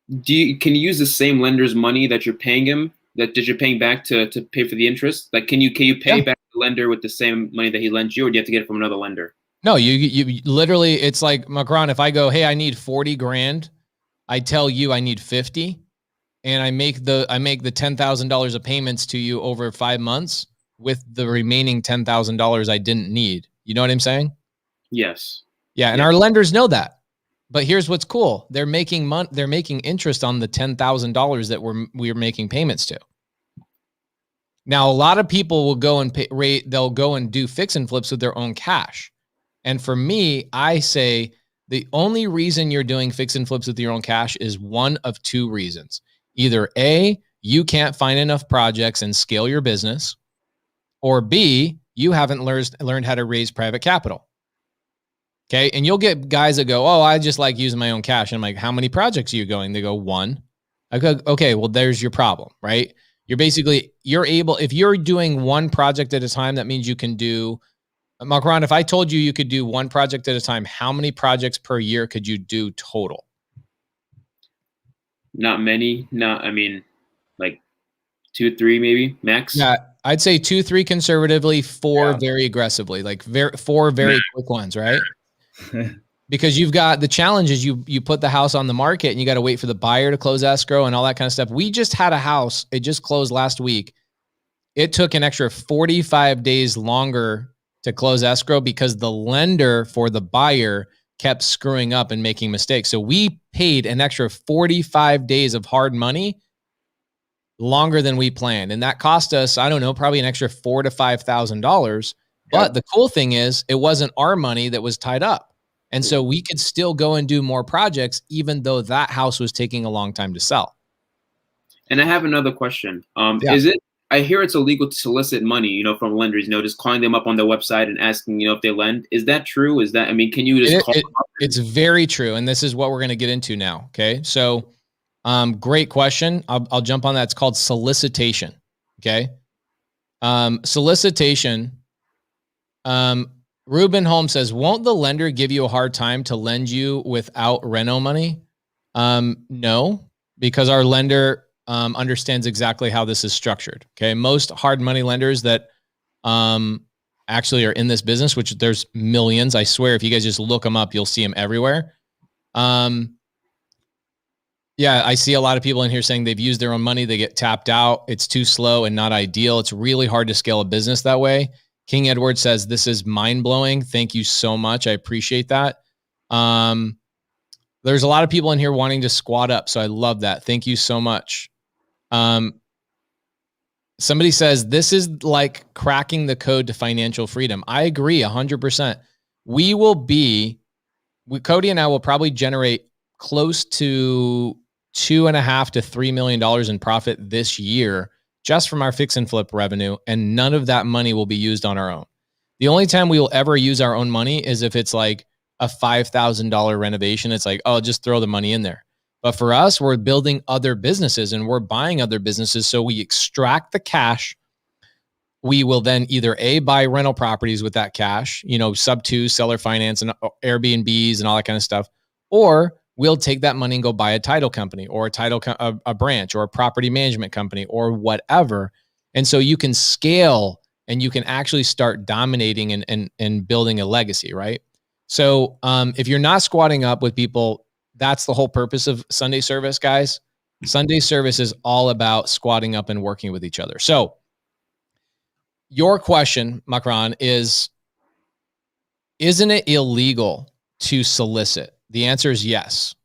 can you use the same lender's money that you're paying him, that you're paying back to pay for the interest? Like, can you pay back the lender with the same money that he lent you, or do you have to get it from another lender? No, you literally, it's like, Macron, if I go, hey, I need 40 grand, I tell you I need 50, and I make the $10,000 of payments to you over 5 months with the remaining $10,000 I didn't need. You know what I'm saying? Yes. Yeah. And our lenders know that. But here's what's cool. They're making money. They're making interest on the $10,000 that we're making payments to. Now, a lot of people will go and they'll go and do fix and flips with their own cash. And for me, I say the only reason you're doing fix and flips with your own cash is one of two reasons. Either A, you can't find enough projects and scale your business, or B, you haven't learned how to raise private capital. Okay. And you'll get guys that go, oh, I just like using my own cash. And I'm like, how many projects are you going? They go, one. I go, okay, well, there's your problem, right? You're able, if you're doing one project at a time, that means you can do, Macron, if I told you could do one project at a time, how many projects per year could you do total? Not many. Like 2, 3 maybe max. Yeah, I'd say 2, 3 conservatively, 4 very aggressively, like 4 very quick ones, right? Because you've got the challenge is you put the house on the market and you got to wait for the buyer to close escrow and all that kind of stuff. We just had a house. It just closed last week. It took an extra 45 days longer to close escrow because the lender for the buyer kept screwing up and making mistakes. So we paid an extra 45 days of hard money longer than we planned. And that cost us, I don't know, probably an extra $4,000 to $5,000. But the cool thing is it wasn't our money that was tied up. And so we could still go and do more projects, even though that house was taking a long time to sell. And I have another question. I hear it's illegal to solicit money, from lenders, just calling them up on their website and asking, if they lend. Is that true? Can you just call them up? It's very true. And this is what we're going to get into now. Okay. So, great question. I'll jump on that. It's called solicitation. Okay. Solicitation. Ruben Holmes says, won't the lender give you a hard time to lend you without reno money? No, because our lender understands exactly how this is structured. Okay. Most hard money lenders that actually are in this business, which there's millions, I swear, if you guys just look them up, you'll see them everywhere. Yeah, I see a lot of people in here saying they've used their own money. They get tapped out. It's too slow and not ideal. It's really hard to scale a business that way. King Edward says, this is mind-blowing. Thank you so much. I appreciate that. There's a lot of people in here wanting to squat up. So I love that. Thank you so much. Somebody says, this is like cracking the code to financial freedom. I agree 100%. Cody and I will probably generate close to $2.5 to $3 million in profit this year just from our fix and flip revenue, and none of that money will be used on our own. The only time we will ever use our own money is if it's like a $5,000 renovation. It's like, oh, just throw the money in there. But for us, we're building other businesses and we're buying other businesses. So we extract the cash. We will then either buy rental properties with that cash, sub-2, seller finance and Airbnbs and all that kind of stuff, or we'll take that money and go buy a title company or a branch or a property management company or whatever. And so you can scale and you can actually start dominating and building a legacy, right? So if you're not squatting up with people, that's the whole purpose of Sunday service, guys. Sunday service is all about squatting up and working with each other. So your question, Macron, isn't it illegal to solicit? The answer is yes.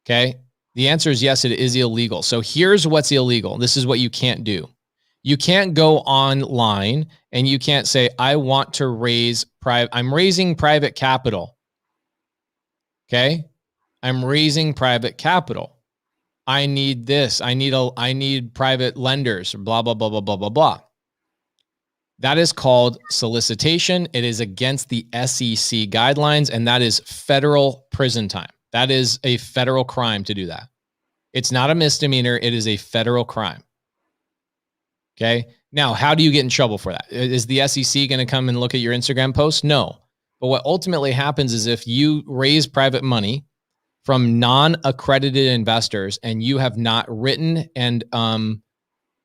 Okay. The answer is yes, it is illegal. So here's what's illegal. This is what you can't do. You can't go online and you can't say, I want to I'm raising private capital. Okay. I'm raising private capital. I need this. I need private lenders, blah, blah, blah, blah, blah, blah, blah. That is called solicitation. It is against the SEC guidelines, and that is federal prison time. That is a federal crime to do that. It's not a misdemeanor. It is a federal crime. Okay. Now, how do you get in trouble for that? Is the SEC going to come and look at your Instagram post? No. But what ultimately happens is if you raise private money from non-accredited investors and you have not written a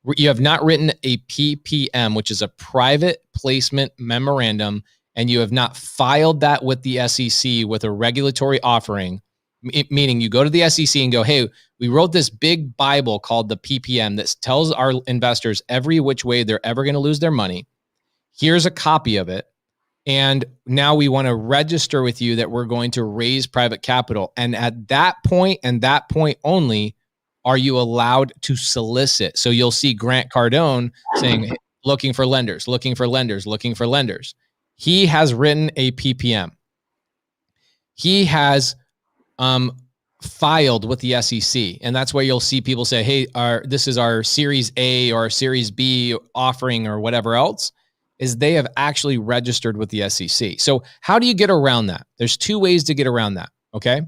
PPM, which is a private placement memorandum, and you have not filed that with the SEC with a regulatory offering, meaning you go to the SEC and go, hey, we wrote this big Bible called the PPM that tells our investors every which way they're ever going to lose their money. Here's a copy of it. And now we want to register with you that we're going to raise private capital. And at that point and that point only, are you allowed to solicit? So you'll see Grant Cardone saying, hey, looking for lenders, looking for lenders, looking for lenders. He has written a PPM. He has filed with the SEC. And that's where you'll see people say, hey, this is our Series A or Series B offering or whatever else, is they have actually registered with the SEC. So how do you get around that? There's two ways to get around that, okay?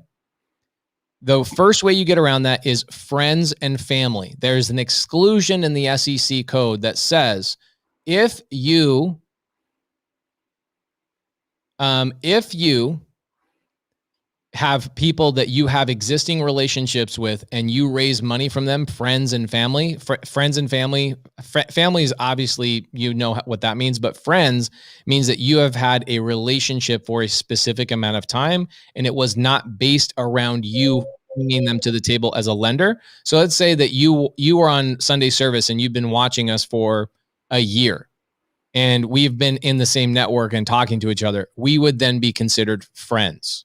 The first way you get around that is friends and family. There's an exclusion in the SEC code that says if you have people that you have existing relationships with and you raise money from them, friends and family, family is obviously, you know what that means, but friends means that you have had a relationship for a specific amount of time and it was not based around you bringing them to the table as a lender. So let's say that you are on Sunday service and you've been watching us for a year and we've been in the same network and talking to each other. We would then be considered friends.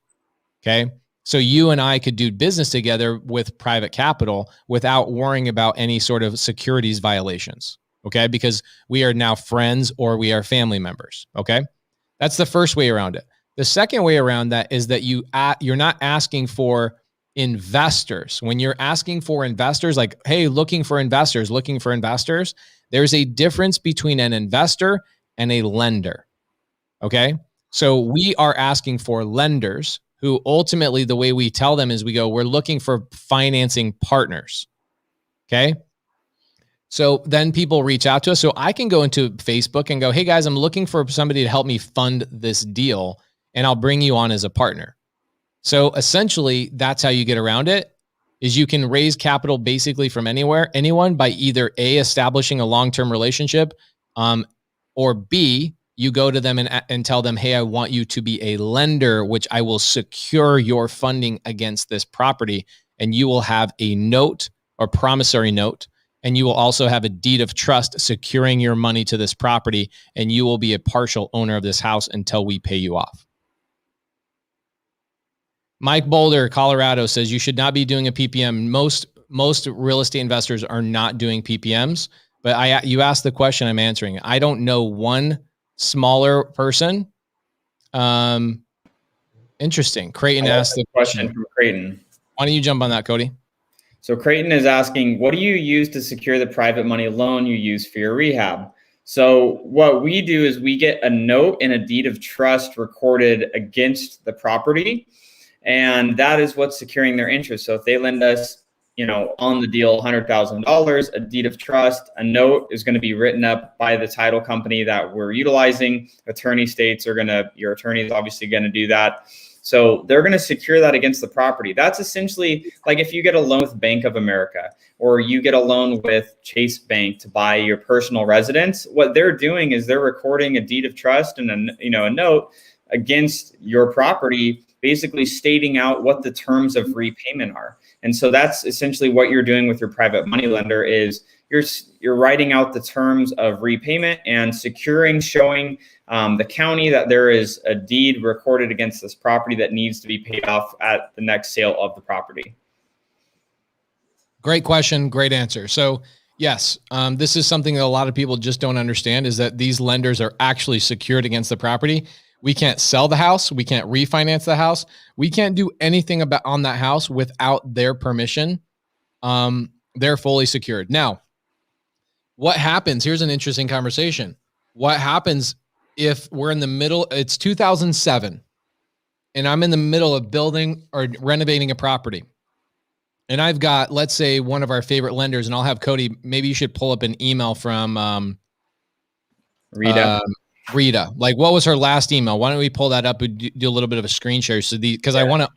Okay. So you and I could do business together with private capital without worrying about any sort of securities violations. Okay. Because we are now friends or we are family members. Okay. That's the first way around it. The second way around that is that you're not asking for investors. When you're asking for investors, like, hey, looking for investors, there's a difference between an investor and a lender. Okay. So we are asking for lenders who ultimately the way we tell them is we're looking for financing partners. Okay. So then people reach out to us. So I can go into Facebook and go, hey guys, I'm looking for somebody to help me fund this deal and I'll bring you on as a partner. So essentially that's how you get around it, is you can raise capital basically from anyone by either A, establishing a long-term relationship, or B, you go to them and tell them, hey, I want you to be a lender, which I will secure your funding against this property. And you will have a note or promissory note. And you will also have a deed of trust securing your money to this property. And you will be a partial owner of this house until we pay you off. Mike Boulder, Colorado says you should not be doing a PPM. Most real estate investors are not doing PPMs, but you asked the question, I'm answering. I don't know one smaller person. Interesting. Creighton asked the question from Creighton. Why don't you jump on that, Cody? So Creighton is asking, what do you use to secure the private money loan you use for your rehab? So what we do is we get a note and a deed of trust recorded against the property. And that is what's securing their interest. So if they lend us, on the deal, $100,000, a deed of trust, a note is going to be written up by the title company that we're utilizing. Your attorney is obviously going to do that. So they're going to secure that against the property. That's essentially like if you get a loan with Bank of America or you get a loan with Chase Bank to buy your personal residence, what they're doing is they're recording a deed of trust and a note against your property, basically stating out what the terms of repayment are. And so that's essentially what you're doing with your private money lender is you're writing out the terms of repayment and showing the county that there is a deed recorded against this property that needs to be paid off at the next sale of the property. Great question. Great answer. So yes, this is something that a lot of people just don't understand, is that these lenders are actually secured against the property. We can't sell the house. We can't refinance the house. We can't do anything on that house without their permission. They're fully secured. Now, what happens? Here's an interesting conversation. What happens if we're in the middle? It's 2007 and I'm in the middle of building or renovating a property. And I've got, let's say, one of our favorite lenders, and I'll have Cody, maybe you should pull up an email from Rita. Like, what was her last email? Why don't we pull that up and do a little bit of a screen share? So because I want to,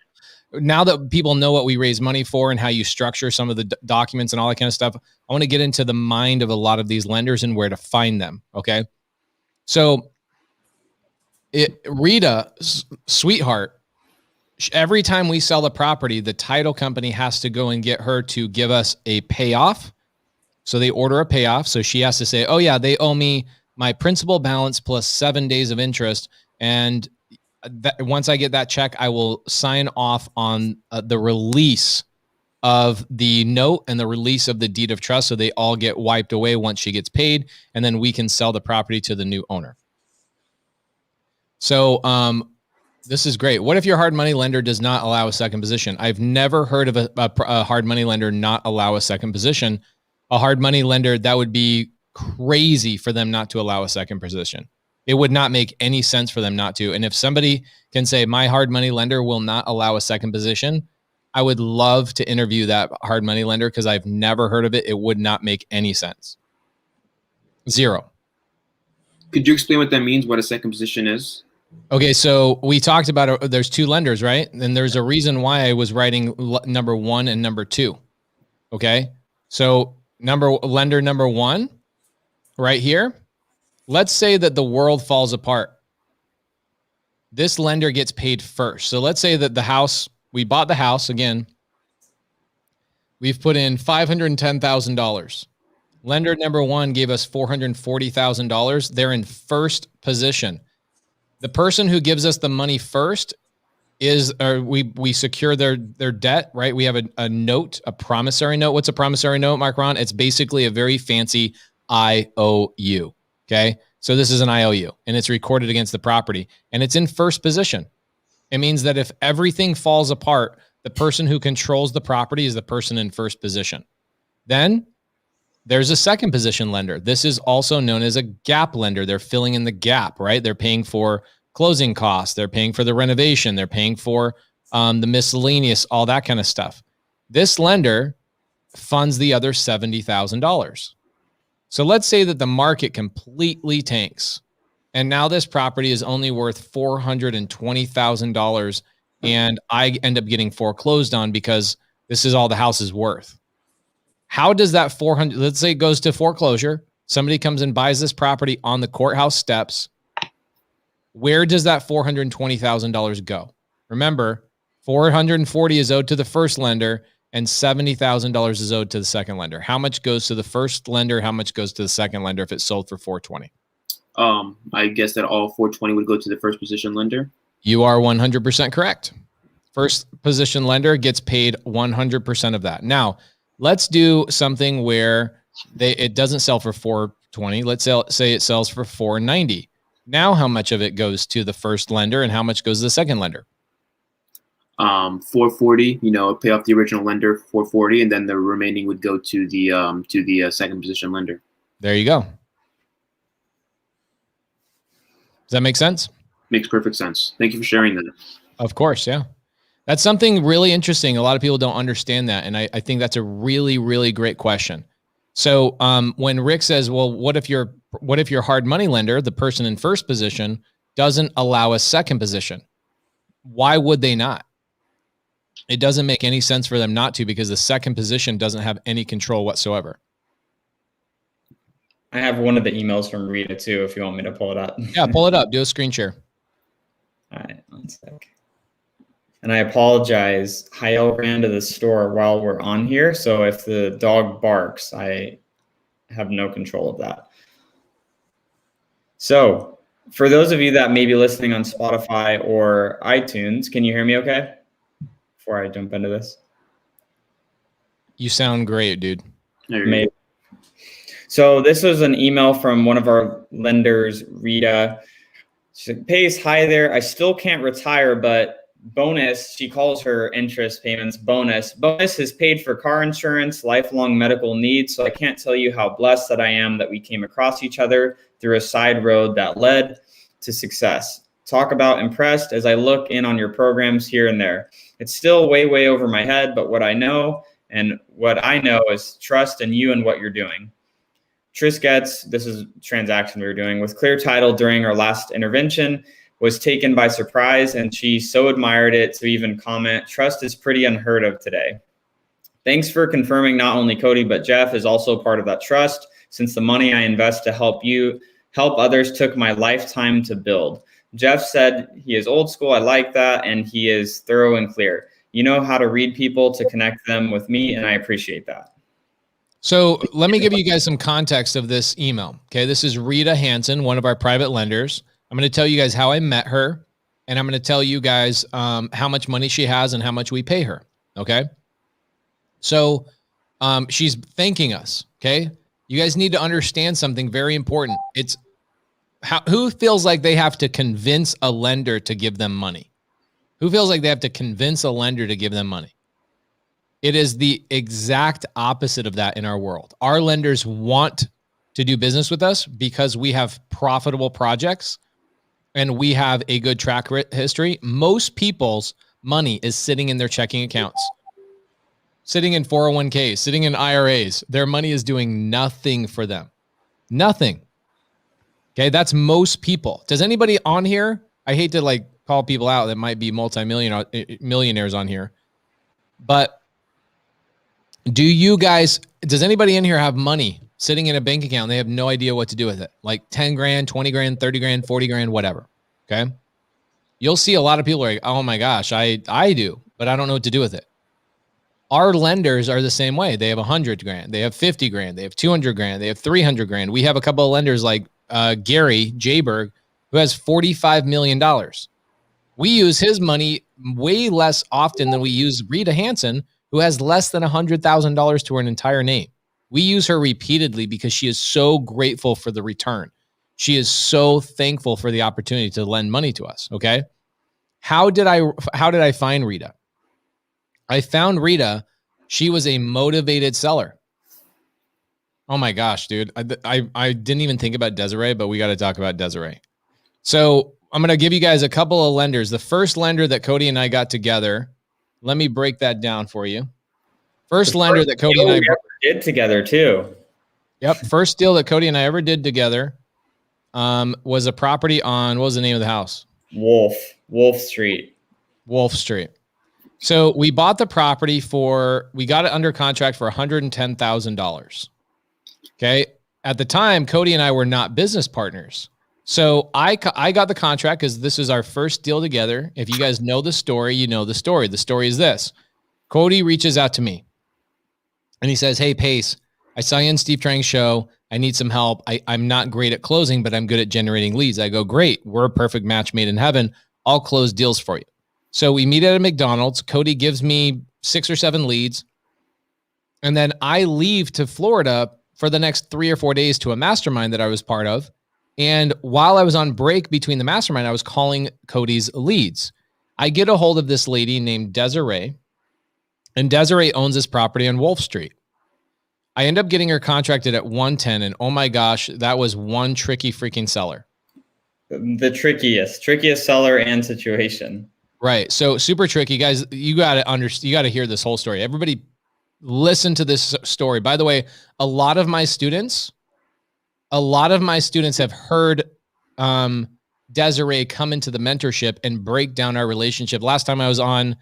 now that people know what we raise money for and how you structure some of the documents and all that kind of stuff, I want to get into the mind of a lot of these lenders and where to find them. Okay. So Rita, sweetheart, every time we sell the property, the title company has to go and get her to give us a payoff. So they order a payoff. So she has to say, oh yeah, they owe me my principal balance plus 7 days of interest. And once I get that check, I will sign off on the release of the note and the release of the deed of trust. So they all get wiped away once she gets paid. And then we can sell the property to the new owner. So this is great. What if your hard money lender does not allow a second position? I've never heard of a hard money lender not allow a second position. A hard money lender, that would be crazy for them not to allow a second position. It would not make any sense for them not to. And if somebody can say my hard money lender will not allow a second position, I would love to interview that hard money lender because I've never heard of it. It would not make any sense. Zero. Could you explain what that means, what a second position is? Okay, so we talked about there's two lenders, right? And there's a reason why I was writing number 1 and number 2. Okay, so lender number 1 right here. Let's say that the world falls apart. This lender gets paid first. So let's say that we bought the house again. We've put in $510,000. Lender number 1 gave us $440,000. They're in first position. The person who gives us the money first we secure their debt, right? We have a note, a promissory note. What's a promissory note, Mark Ron? It's basically a very fancy IOU. Okay. So this is an IOU and it's recorded against the property and it's in first position. It means that if everything falls apart, the person who controls the property is the person in first position. Then there's a second position lender. This is also known as a gap lender. They're filling in the gap, right? They're paying for closing costs. They're paying for the renovation. They're paying for the miscellaneous, all that kind of stuff. This lender funds the other $70,000. So let's say that the market completely tanks. And now this property is only worth $420,000. And I end up getting foreclosed on because this is all the house is worth. How does that let's say it goes to foreclosure. Somebody comes and buys this property on the courthouse steps. Where does that $420,000 go? Remember, $440,000 is owed to the first lender and $70,000 is owed to the second lender. How much goes to the first lender? How much goes to the second lender if it's sold for $420,000? I guess that all $420,000 would go to the first position lender. You are 100% correct. First position lender gets paid 100% of that. Now, let's do something where it doesn't sell for $420,000. Let's say it sells for $490,000. Now, how much of it goes to the first lender and how much goes to the second lender? $440,000, pay off the original lender, $440,000, and then the remaining would go to the second position lender. There you go. Does that make sense? Makes perfect sense. Thank you for sharing that. Of course, yeah. That's something really interesting. A lot of people don't understand that, and I think that's a really, really great question. So when Rick says, well, what if your hard money lender, the person in first position, doesn't allow a second position? Why would they not? It doesn't make any sense for them not to because the second position doesn't have any control whatsoever. I have one of the emails from Rita too, if you want me to pull it up. Yeah, pull it up. Do a screen share. All right, one sec. And I apologize. Hayel ran to the store while we're on here. So if the dog barks, I have no control of that. So for those of you that may be listening on Spotify or iTunes, can you hear me okay? Before I jump into this. You sound great, dude. Maybe. So this was an email from one of our lenders, Rita. She said, Pace, hi there. I still can't retire, but bonus, she calls her interest payments bonus. Bonus has paid for car insurance, lifelong medical needs. So I can't tell you how blessed that I am that we came across each other through a side road that led to success. Talk about impressed as I look in on your programs here and there. It's still way, way over my head, but what I know is trust in you and what you're doing. Trish gets, this is a transaction we were doing with clear title during our last intervention, was taken by surprise, and she so admired it to even comment, trust is pretty unheard of today. Thanks for confirming not only Cody, but Jeff is also part of that trust, since the money I invest to help others took my lifetime to build. Jeff said he is old school. I like that. And he is thorough and clear. You know how to read people to connect them with me, and I appreciate that. So let me give you guys some context of this email. Okay, this is Rita Hansen, one of our private lenders. I'm going to tell you guys how I met her, and I'm going to tell you guys how much money she has and how much we pay her. Okay. So she's thanking us. Okay. You guys need to understand something very important. It's who feels like they have to convince a lender to give them money? Who feels like they have to convince a lender to give them money? It is the exact opposite of that in our world. Our lenders want to do business with us because we have profitable projects and we have a good track history. Most people's money is sitting in their checking accounts, sitting in 401ks, sitting in IRAs. Their money is doing nothing for them. Nothing. Okay, that's most people. Does anybody on here, I hate to like call people out that might be millionaires on here, but does anybody in here have money sitting in a bank account and they have no idea what to do with it? Like 10 grand, 20 grand, 30 grand, 40 grand, whatever. Okay. You'll see a lot of people are like, oh my gosh, I do, but I don't know what to do with it. Our lenders are the same way. They have 100 grand, they have 50 grand, they have 200 grand, they have 300 grand. We have a couple of lenders like Gary Jayberg, who has $45 million. We use his money way less often than we use Rita Hansen, who has less than $100,000 to her entire name. We use her repeatedly because she is so grateful for the return. She is so thankful for the opportunity to lend money to us. Okay. How did I find Rita? I found Rita. She was a motivated seller. Oh my gosh, dude. I didn't even think about Desiree, but we got to talk about Desiree. So I'm going to give you guys a couple of lenders. The first lender that Cody and I got together, let me break that down for you. First lender that Cody and I did together too. Yep. First deal that Cody and I ever did together was a property on, what was the name of the house? Wolf Street. Wolf Street. So we bought the property we got it under contract for $110,000. Okay. At the time, Cody and I were not business partners. So I got the contract because this is our first deal together. If you guys know the story, you know the story. The story is this. Cody reaches out to me and he says, hey, Pace, I saw you on Steve Trang's show. I need some help. I'm not great at closing, but I'm good at generating leads. I go, great. We're a perfect match made in heaven. I'll close deals for you. So we meet at a McDonald's. Cody gives me 6 or 7 leads. And then I leave to Florida for the next 3 or 4 days to a mastermind that I was part of. And while I was on break between the mastermind, I was calling Cody's leads. I get a hold of this lady named Desiree, and Desiree owns this property on Wolf Street. I end up getting her contracted at 110, and oh my gosh, that was one tricky freaking seller. The trickiest seller and situation. Right. So super tricky, guys. You got to hear this whole story. Everybody listen to this story. By the way, a lot of my students have heard Desiree come into the mentorship and break down our relationship. Last time I was on,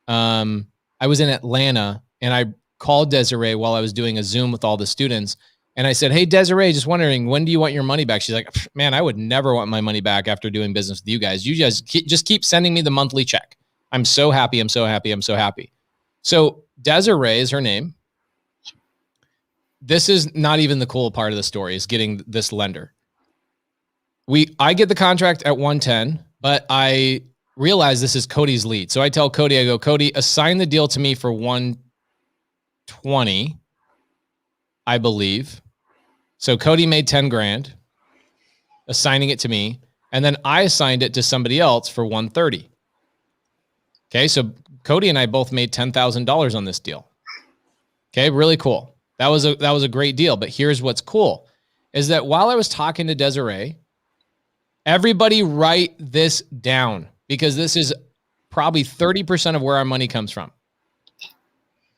I was in Atlanta and I called Desiree while I was doing a Zoom with all the students. And I said, hey, Desiree, just wondering, when do you want your money back? She's like, man, I would never want my money back after doing business with you guys. You guys just keep sending me the monthly check. I'm so happy. I'm so happy. I'm so happy. So Desiree is her name. This is not even the cool part of the story, is getting this lender. I get the contract at 110, but I realize this is Cody's lead. So I tell Cody, I go, Cody, assign the deal to me for 120, I believe. So Cody made 10 grand, assigning it to me. And then I assigned it to somebody else for 130. Okay. So Cody and I both made $10,000 on this deal. Okay. Really cool. That was a great deal. But here's what's cool is that while I was talking to Desiree, everybody write this down because this is probably 30% of where our money comes from.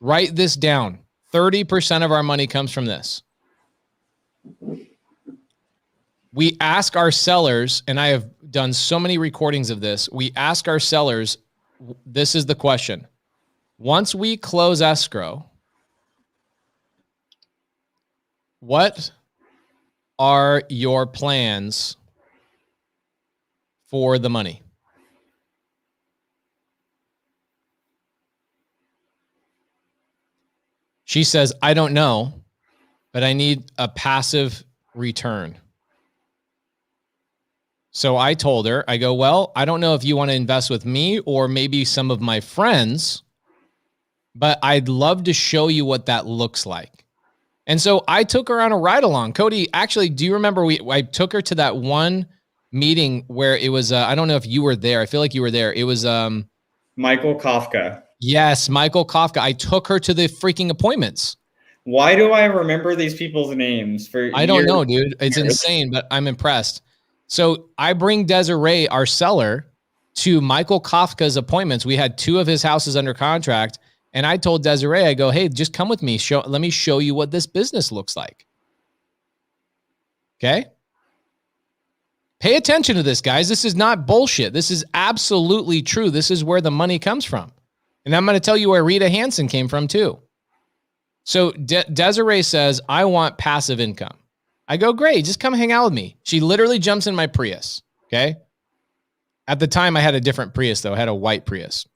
Write this down. 30% of our money comes from this. We ask our sellers, and I have done so many recordings of this. We ask our sellers, this is the question. Once we close escrow, what are your plans for the money? She says, I don't know, but I need a passive return. So I told her, I go, well, I don't know if you want to invest with me or maybe some of my friends, but I'd love to show you what that looks like. And so I took her on a ride along. Cody, actually, do you remember I took her to that one meeting where it was, I don't know if you were there. I feel like you were there. It was Michael Kafka. Yes, Michael Kafka. I took her to the freaking appointments. Why do I remember these people's names for I don't know, dude. It's insane, but I'm impressed. So I bring Desiree, our seller, to Michael Kafka's appointments. We had 2 of his houses under contract. And I told Desiree, I go, hey, just come with me. Let me show you what this business looks like. Okay? Pay attention to this, guys. This is not bullshit. This is absolutely true. This is where the money comes from. And I'm going to tell you where Rita Hansen came from too. So Desiree says, I want passive income. I go, great, just come hang out with me. She literally jumps in my Prius, okay? At the time, I had a different Prius, though. I had a white Prius.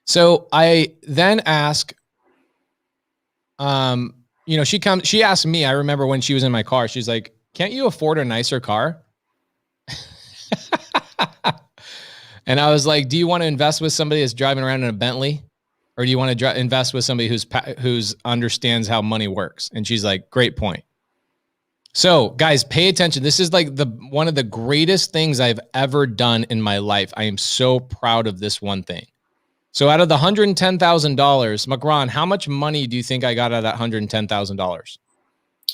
So I then ask, she asked me, I remember when she was in my car, she's like, can't you afford a nicer car? And I was like, do you want to invest with somebody that's driving around in a Bentley? Or do you want to invest with somebody who's understands how money works? And she's like, great point. So guys, pay attention. This is like one of the greatest things I've ever done in my life. I am so proud of this one thing. So out of the $110,000, Macron, how much money do you think I got out of that $110,000?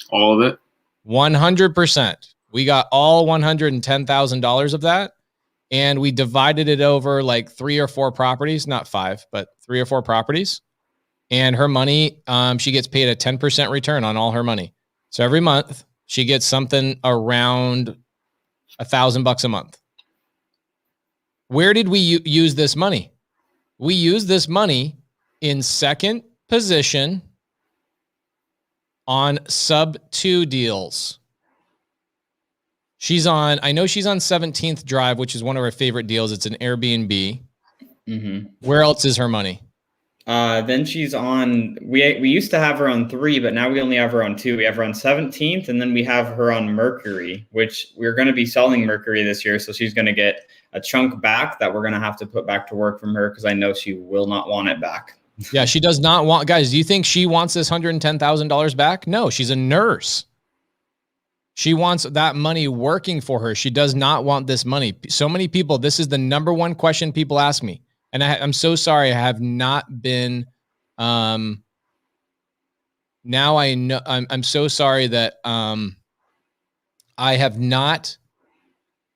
All of it. 100%. We got all $110,000 of that. And we divided it over like 3 or 4 properties, not 5, but 3 or 4 properties. And her money, she gets paid a 10% return on all her money. So every month she gets something around $1,000 a month. Where did we use this money? We used this money in second position on sub 2 deals. I know she's on 17th Drive, which is one of our favorite deals. It's an Airbnb. Mm-hmm. Where else is her money? Then she's on, we used to have her on 3, but now we only have her on 2. We have her on 17th, and then we have her on Mercury, which we're going to be selling Mercury this year. So she's going to get a chunk back that we're going to have to put back to work from her because I know she will not want it back. Yeah, she does not want, guys, do you think she wants this $110,000 back? No, she's a nurse. She wants that money working for her. She does not want this money. So many people, this is the number one question people ask me. And I'm so sorry. I have not been, now I know, I'm so sorry that I have not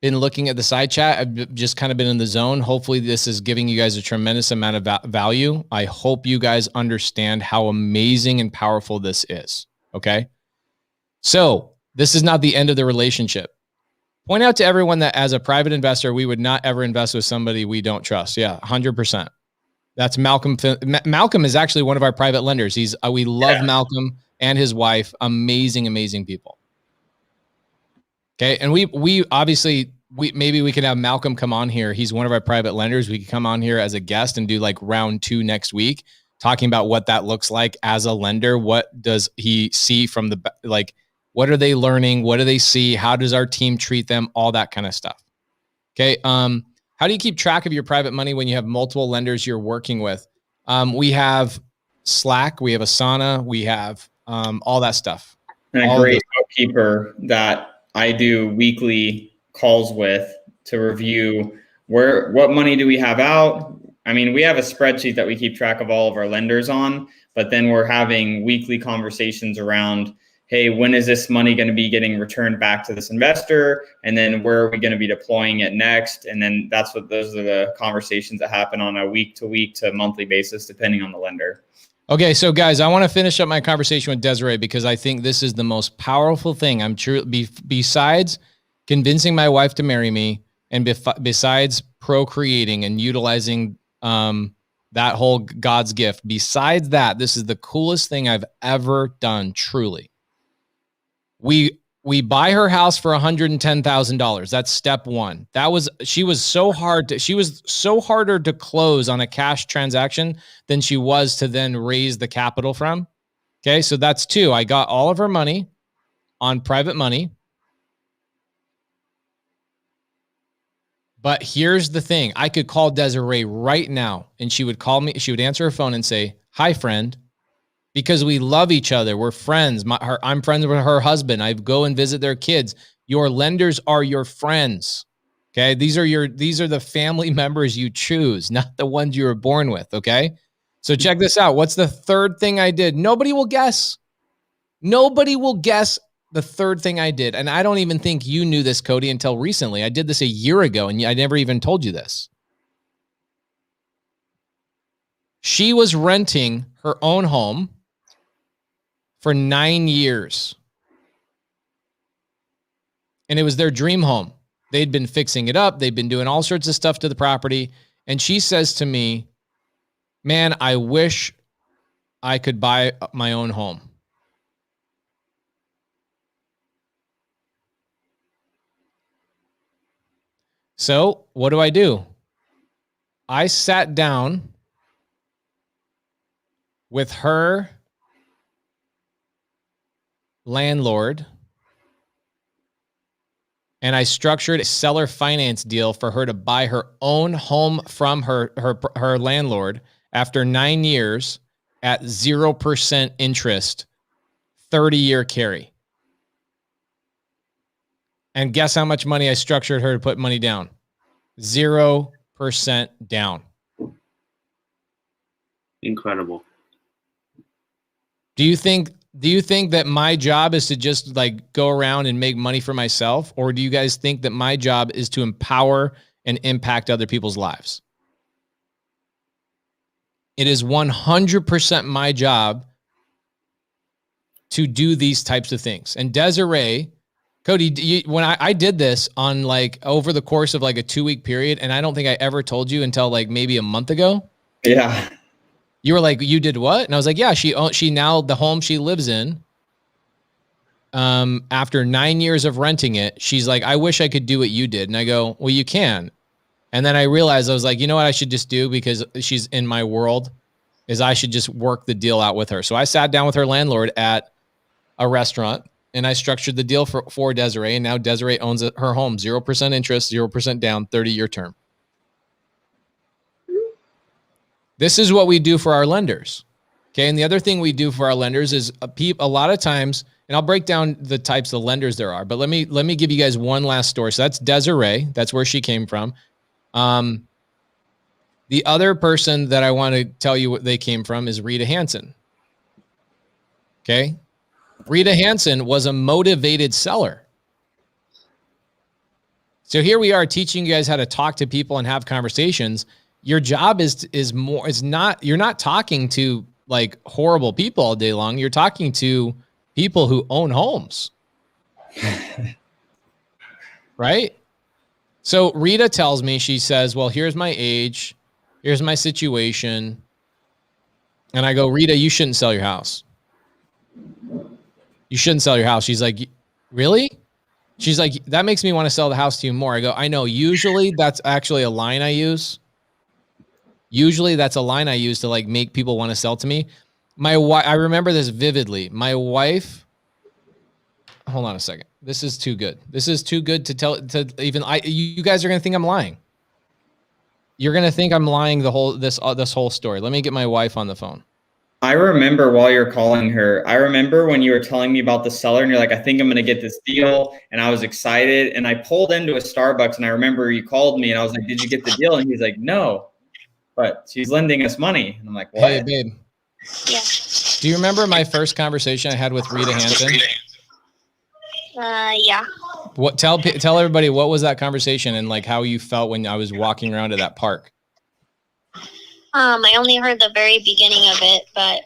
been looking at the side chat. I've just kind of been in the zone. Hopefully this is giving you guys a tremendous amount of value. I hope you guys understand how amazing and powerful this is. Okay. So this is not the end of the relationship. Point out to everyone that as a private investor, we would not ever invest with somebody we don't trust. Yeah, 100%. That's Malcolm. Malcolm is actually one of our private lenders. We love Malcolm and his wife. Amazing, amazing people. Okay, and we obviously maybe we could have Malcolm come on here. He's one of our private lenders. We could come on here as a guest and do like round 2 next week, talking about what that looks like as a lender. What does he see from what are they learning? What do they see? How does our team treat them? All that kind of stuff. Okay. How do you keep track of your private money when you have multiple lenders you're working with? We have Slack, we have Asana, we have all that stuff. And a great bookkeeper that I do weekly calls with to review what money do we have out? I mean, we have a spreadsheet that we keep track of all of our lenders on, but then we're having weekly conversations around, hey, when is this money going to be getting returned back to this investor? And then where are we going to be deploying it next? And then those are the conversations that happen on a week to monthly basis, depending on the lender. Okay. So guys, I want to finish up my conversation with Desiree because I think this is the most powerful thing. Besides convincing my wife to marry me and besides procreating and utilizing, that whole God's gift, besides that, this is the coolest thing I've ever done. Truly. We buy her house for $110,000. That's step 1. She was so harder to close on a cash transaction than she was to then raise the capital from. Okay. So that's 2. I got all of her money on private money. But here's the thing. I could call Desiree right now and she would call me. She would answer her phone and say, "Hi, friend," because we love each other. We're friends. I'm friends with her husband. I go and visit their kids. Your lenders are your friends. Okay. These are the family members you choose, not the ones you were born with. Okay. So check this out. What's the third thing I did? Nobody will guess. Nobody will guess the third thing I did. And I don't even think you knew this, Cody, until recently. I did this a year ago and I never even told you this. She was renting her own home for 9 years. And it was their dream home. They'd been fixing it up. They'd been doing all sorts of stuff to the property. And she says to me, "Man, I wish I could buy my own home." So what do? I sat down with her landlord and I structured a seller finance deal for her to buy her own home from her landlord after 9 years at 0% interest, 30-year carry. And guess how much money I structured her to put money down? 0% down. Incredible. Do you think that my job is to just like go around and make money for myself? Or do you guys think that my job is to empower and impact other people's lives? It is 100% my job to do these types of things. And Desiree, Cody, when I did this on like over the course of like a 2-week period, and I don't think I ever told you until like maybe a month ago. Yeah. You were like, "You did what?" And I was like, "Yeah, she now the home she lives in, after 9 years of renting it, she's like, I wish I could do what you did." And I go, "Well, you can." And then I realized, I was like, you know what I should just do, because she's in my world, is I should just work the deal out with her. So I sat down with her landlord at a restaurant and I structured the deal for Desiree. And now Desiree owns her home, 0% interest, 0% down, 30-year term. This is what we do for our lenders. Okay. And the other thing we do for our lenders is a lot of times, and I'll break down the types of lenders there are, but let me give you guys one last story. So that's Desiree. That's where she came from. The other person that I want to tell you what they came from is Rita Hansen. Okay. Rita Hansen was a motivated seller. So here we are teaching you guys how to talk to people and have conversations. Your job is not, you're not talking to like horrible people all day long. You're talking to people who own homes. Right? So Rita tells me, she says, "Well, here's my age. Here's my situation." And I go, "Rita, you shouldn't sell your house. You shouldn't sell your house." She's like, "Really?" She's like, "That makes me want to sell the house to you more." I go, "I know. Usually that's actually a line I use. Usually that's a line I use to like make people want to sell to me." My wife, I remember this vividly. My wife, hold on a second. This is too good. This is too good to tell, you guys are going to think I'm lying. You're going to think I'm lying this whole story. Let me get my wife on the phone. I remember while you're calling her, I remember when you were telling me about the seller and you're like, "I think I'm going to get this deal." And I was excited and I pulled into a Starbucks and I remember you called me and I was like, "Did you get the deal?" And he's like, "No, but she's lending us money." And I'm like, "What?" Hey, babe. Yeah. Do you remember my first conversation I had with Rita Hansen? Yeah. What? Tell everybody, what was that conversation and like how you felt when I was walking around to that park? I only heard the very beginning of it, but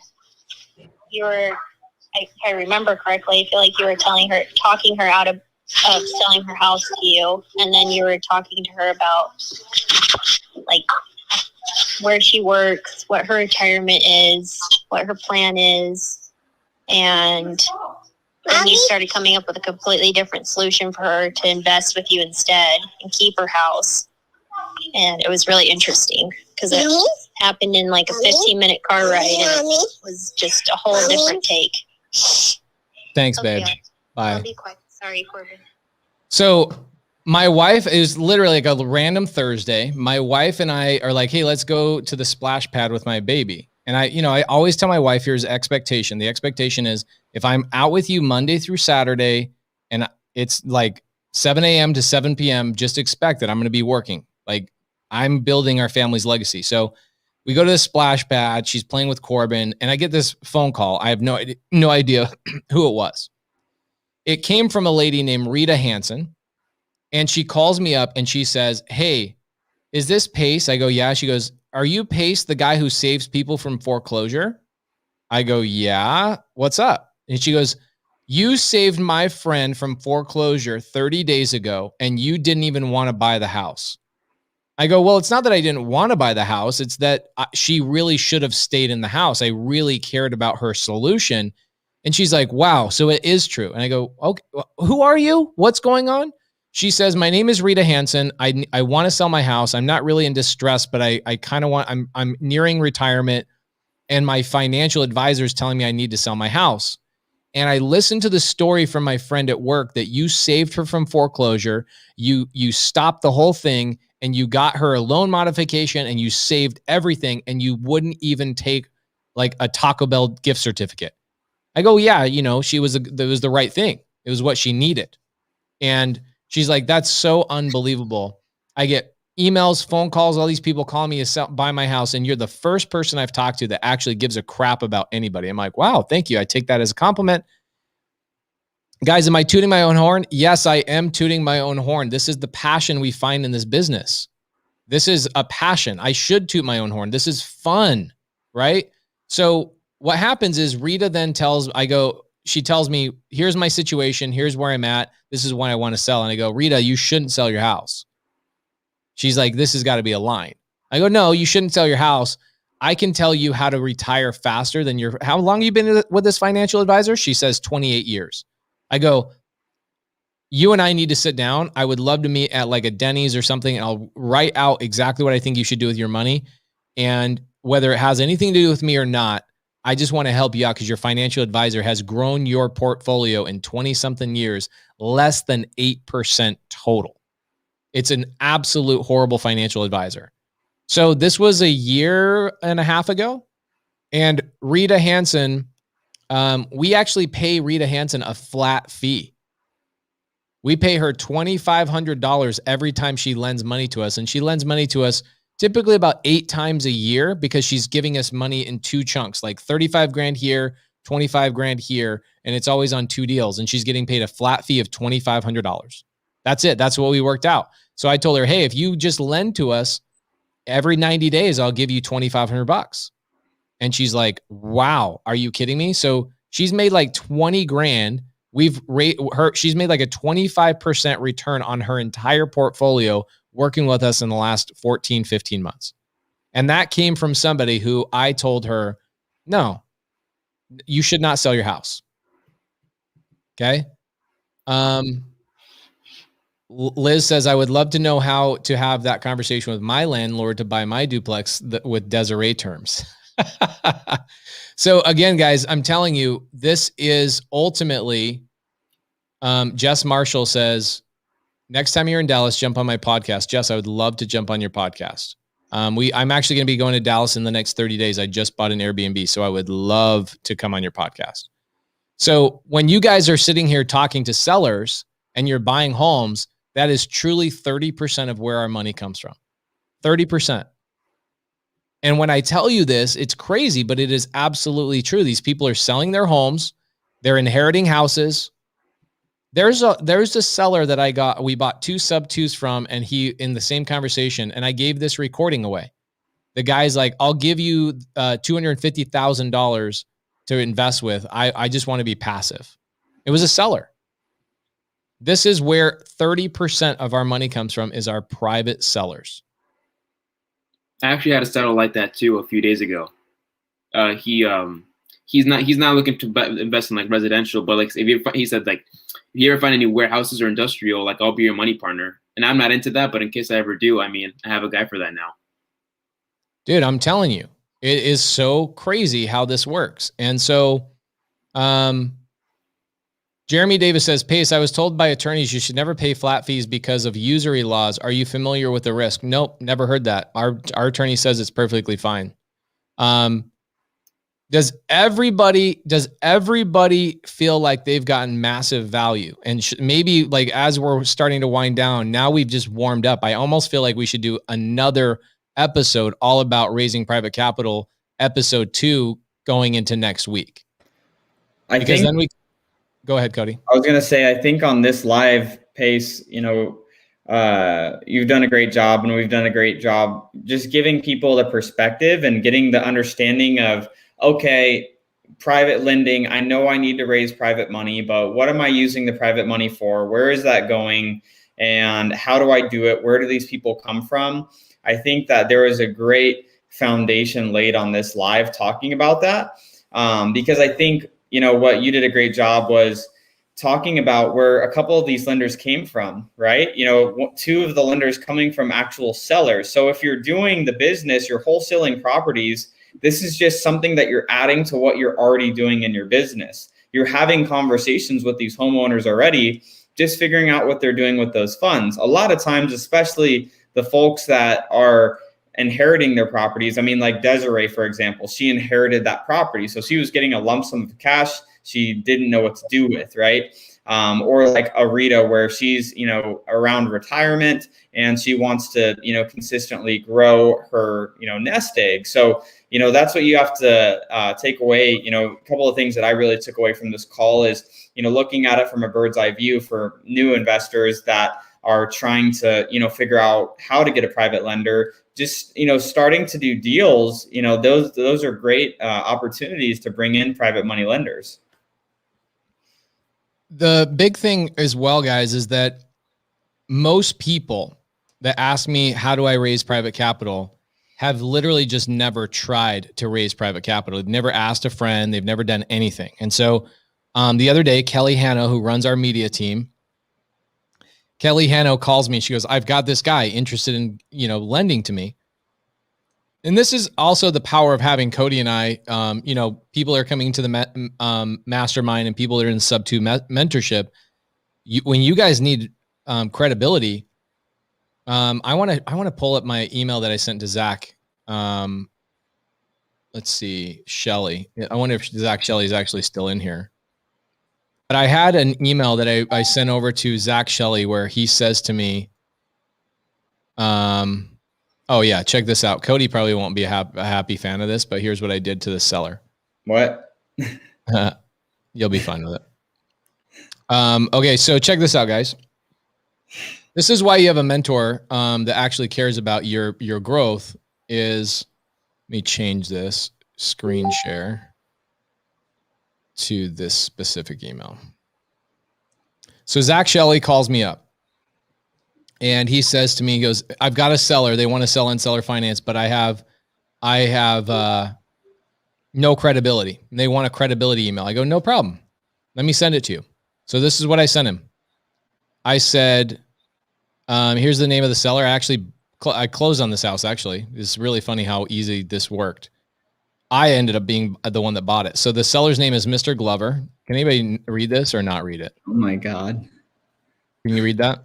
if I remember correctly, I feel like you were talking her out of selling her house to you, and then you were talking to her about like where she works, what her retirement is, what her plan is, and then you started coming up with a completely different solution for her to invest with you instead and keep her house. And it was really interesting because it happened in like a 15-minute car ride and it was just a whole different take. Thanks, babe. Okay, Bye. I'll be quiet. Sorry, Corbin. So My wife is literally like a random Thursday. My wife and I are like, hey, let's go to the splash pad with my baby. And I always tell my wife, here's the expectation. The expectation is if I'm out with you Monday through Saturday and it's like 7 a.m. to 7 p.m., just expect that I'm going to be working. Like I'm building our family's legacy. So we go to the splash pad. She's playing with Corbin and I get this phone call. I have no idea who it was. It came from a lady named Rita Hansen. And she calls me up and she says, hey, is this Pace? I go, yeah. She goes, are you Pace, the guy who saves people from foreclosure? I go, yeah. What's up? And she goes, you saved my friend from foreclosure 30 days ago and you didn't even want to buy the house. I go, well, it's not that I didn't want to buy the house. It's that she really should have stayed in the house. I really cared about her solution. And she's like, wow, so it is true. And I go, okay, who are you? What's going on? She says, my name is Rita Hansen. I want to sell my house. I'm not really in distress, but I kind of want, I'm nearing retirement and my financial advisor is telling me I need to sell my house. And I listened to the story from my friend at work that you saved her from foreclosure. You stopped the whole thing and you got her a loan modification and you saved everything and you wouldn't even take like a Taco Bell gift certificate. I go, yeah, that was the right thing. It was what she needed. And she's like, that's so unbelievable. I get emails, phone calls, all these people calling me to buy my house. And you're the first person I've talked to that actually gives a crap about anybody. I'm like, wow, thank you. I take that as a compliment. Guys, am I tooting my own horn? Yes, I am tooting my own horn. This is the passion we find in this business. This is a passion. I should toot my own horn. This is fun, right? So what happens is Rita then she tells me, here's my situation. Here's where I'm at. This is why I want to sell. And I go, Rita, you shouldn't sell your house. She's like, this has got to be a line. I go, no, you shouldn't sell your house. I can tell you how to retire faster than how long have you been with this financial advisor? She says 28 years. I go, you and I need to sit down. I would love to meet at like a Denny's or something. And I'll write out exactly what I think you should do with your money. And whether it has anything to do with me or not, I just want to help you out because your financial advisor has grown your portfolio in 20 something years, less than 8% total. It's an absolute horrible financial advisor. So this was a year and a half ago. And Rita Hansen, we actually pay Rita Hansen a flat fee. We pay her $2,500 every time she lends money to us. And she lends money to us typically about 8 times a year because she's giving us money in 2 chunks, like 35 grand here, 25 grand here. And it's always on 2 deals. And she's getting paid a flat fee of $2,500. That's it. That's what we worked out. So I told her, hey, if you just lend to us every 90 days, I'll give you $2,500. And she's like, wow, are you kidding me? So she's made like 20 grand. She's made like a 25% return on her entire portfolio working with us in the last 14, 15 months. And that came from somebody who I told her, no, you should not sell your house. Okay. Liz says, I would love to know how to have that conversation with my landlord to buy my duplex with Desiree terms. So again, guys, I'm telling you, this is ultimately, Jess Marshall says, next time you're in Dallas, jump on my podcast. Jess, I would love to jump on your podcast. I'm actually going to be going to Dallas in the next 30 days. I just bought an Airbnb, so I would love to come on your podcast. So when you guys are sitting here talking to sellers and you're buying homes, that is truly 30% of where our money comes from. 30%. And when I tell you this, it's crazy, but it is absolutely true. These people are selling their homes. They're inheriting houses. There's a seller that we bought 2 sub-2s from, and he, in the same conversation, and I gave this recording away. The guy's like, I'll give you $250,000 to invest with. I just want to be passive. It was a seller. This is where 30% of our money comes from, is our private sellers. I actually had a seller like that too a few days ago. He's not looking to invest in like residential, but like he said, like, if you ever find any warehouses or industrial, like, I'll be your money partner. And I'm not into that, but in case I ever do, I mean, I have a guy for that now. Dude, I'm telling you, it is so crazy how this works. And so, Jeremy Davis says, Pace, I was told by attorneys you should never pay flat fees because of usury laws. Are you familiar with the risk? Nope, never heard that. Our attorney says it's perfectly fine. Does everybody feel like they've gotten massive value? And maybe like as we're starting to wind down, now we've just warmed up. I almost feel like we should do another episode all about raising private capital, episode 2, going into next week. Go ahead, Cody. I was going to say, I think on this live, Pace, you've done a great job, and we've done a great job just giving people the perspective and getting the understanding of, okay, private lending, I know I need to raise private money, but what am I using the private money for? Where is that going? And how do I do it? Where do these people come from? I think that there is a great foundation laid on this live talking about that, because I think, what you did a great job was talking about where a couple of these lenders came from, right? 2 of the lenders coming from actual sellers. So if you're doing the business, you're wholesaling properties, this is just something that you're adding to what you're already doing in your business. You're having conversations with these homeowners already, just figuring out what they're doing with those funds. A lot of times, especially the folks that are inheriting their properties. I mean, like Desiree, for example, she inherited that property. So she was getting a lump sum of cash she didn't know what to do with, right? Or like a Rita, where she's, around retirement and she wants to, consistently grow her, nest egg. So, that's what you have to take away. A couple of things that I really took away from this call is, looking at it from a bird's eye view for new investors that are trying to, figure out how to get a private lender. Just, starting to do deals, those are great opportunities to bring in private money lenders. The big thing as well, guys, is that most people that ask me, how do I raise private capital, have literally just never tried to raise private capital. They've never asked a friend. They've never done anything. And so the other day, Kelly Hanno, who runs our media team, Kelly Hanno calls me. She goes, I've got this guy interested in, lending to me. And this is also the power of having Cody and I, people are coming to the mastermind and people that are in sub 2 mentorship. When you guys need credibility, I want to pull up my email that I sent to Zach. Let's see, Shelly. I wonder if Zach Shelly is actually still in here. But I had an email that I sent over to Zach Shelley where he says to me, oh yeah, check this out. Cody probably won't be a happy fan of this, but here's what I did to the seller. What? You'll be fine with it. Okay, so check this out, guys. This is why you have a mentor that actually cares about your growth. Let me change this screen share to this specific email. So Zach Shelley calls me up and he says to me, he goes, I've got a seller. They want to sell on seller finance, but I have no credibility. They want a credibility email. I go, no problem. Let me send it to you. So this is what I sent him. I said, here's the name of the seller. I closed on this house. Actually, it's really funny how easy this worked. I ended up being the one that bought it. So the seller's name is Mr. Glover. Can anybody read this or not read it? Oh my God. Can you read that?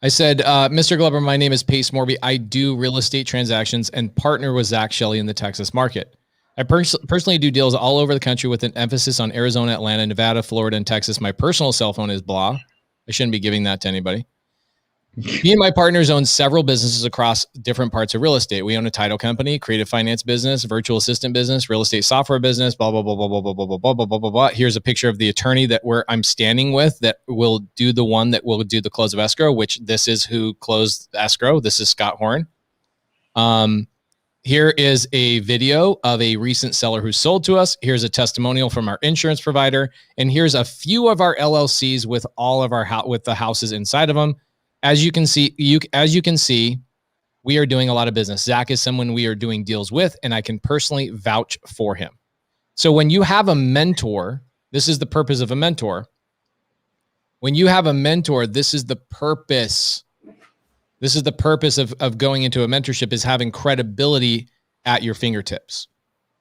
I said, Mr. Glover, my name is Pace Morby. I do real estate transactions and partner with Zach Shelley in the Texas market. I personally do deals all over the country with an emphasis on Arizona, Atlanta, Nevada, Florida, and Texas. My personal cell phone is blah. I shouldn't be giving that to anybody. Me and my partners own several businesses across different parts of real estate. We own a title company, creative finance business, virtual assistant business, real estate software business, blah, blah, blah, blah, blah, blah, blah, blah, blah, blah, blah, blah, blah. Here's a picture of the attorney that I'm standing with that will do the close of escrow, which this is who closed escrow. This is Scott Horn. Here is a video of a recent seller who sold to us. Here's a testimonial from our insurance provider. And here's a few of our LLCs with all of with the houses inside of them. As you can see, we are doing a lot of business. Zach is someone we are doing deals with, and I can personally vouch for him. So when you have a mentor, this is the purpose of a mentor. When you have a mentor, this is the purpose. This is the purpose of going into a mentorship, is having credibility at your fingertips.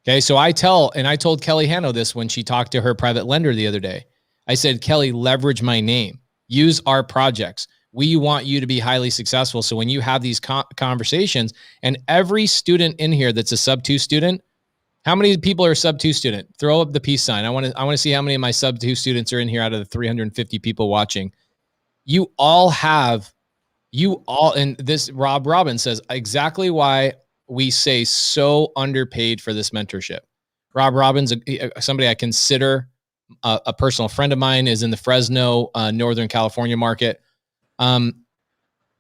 Okay, so I told Kelly Hanno this when she talked to her private lender the other day. I said, Kelly, leverage my name. Use our projects. We want you to be highly successful. So when you have these conversations, and every student in here that's a sub 2 student, how many people are sub 2 student? Throw up the peace sign. I want to see how many of my sub 2 students are in here out of the 350 people watching. You all, and this Rob Robbins says exactly why we say so underpaid for this mentorship. Rob Robbins, somebody I consider a personal friend of mine, is in the Fresno, Northern California market.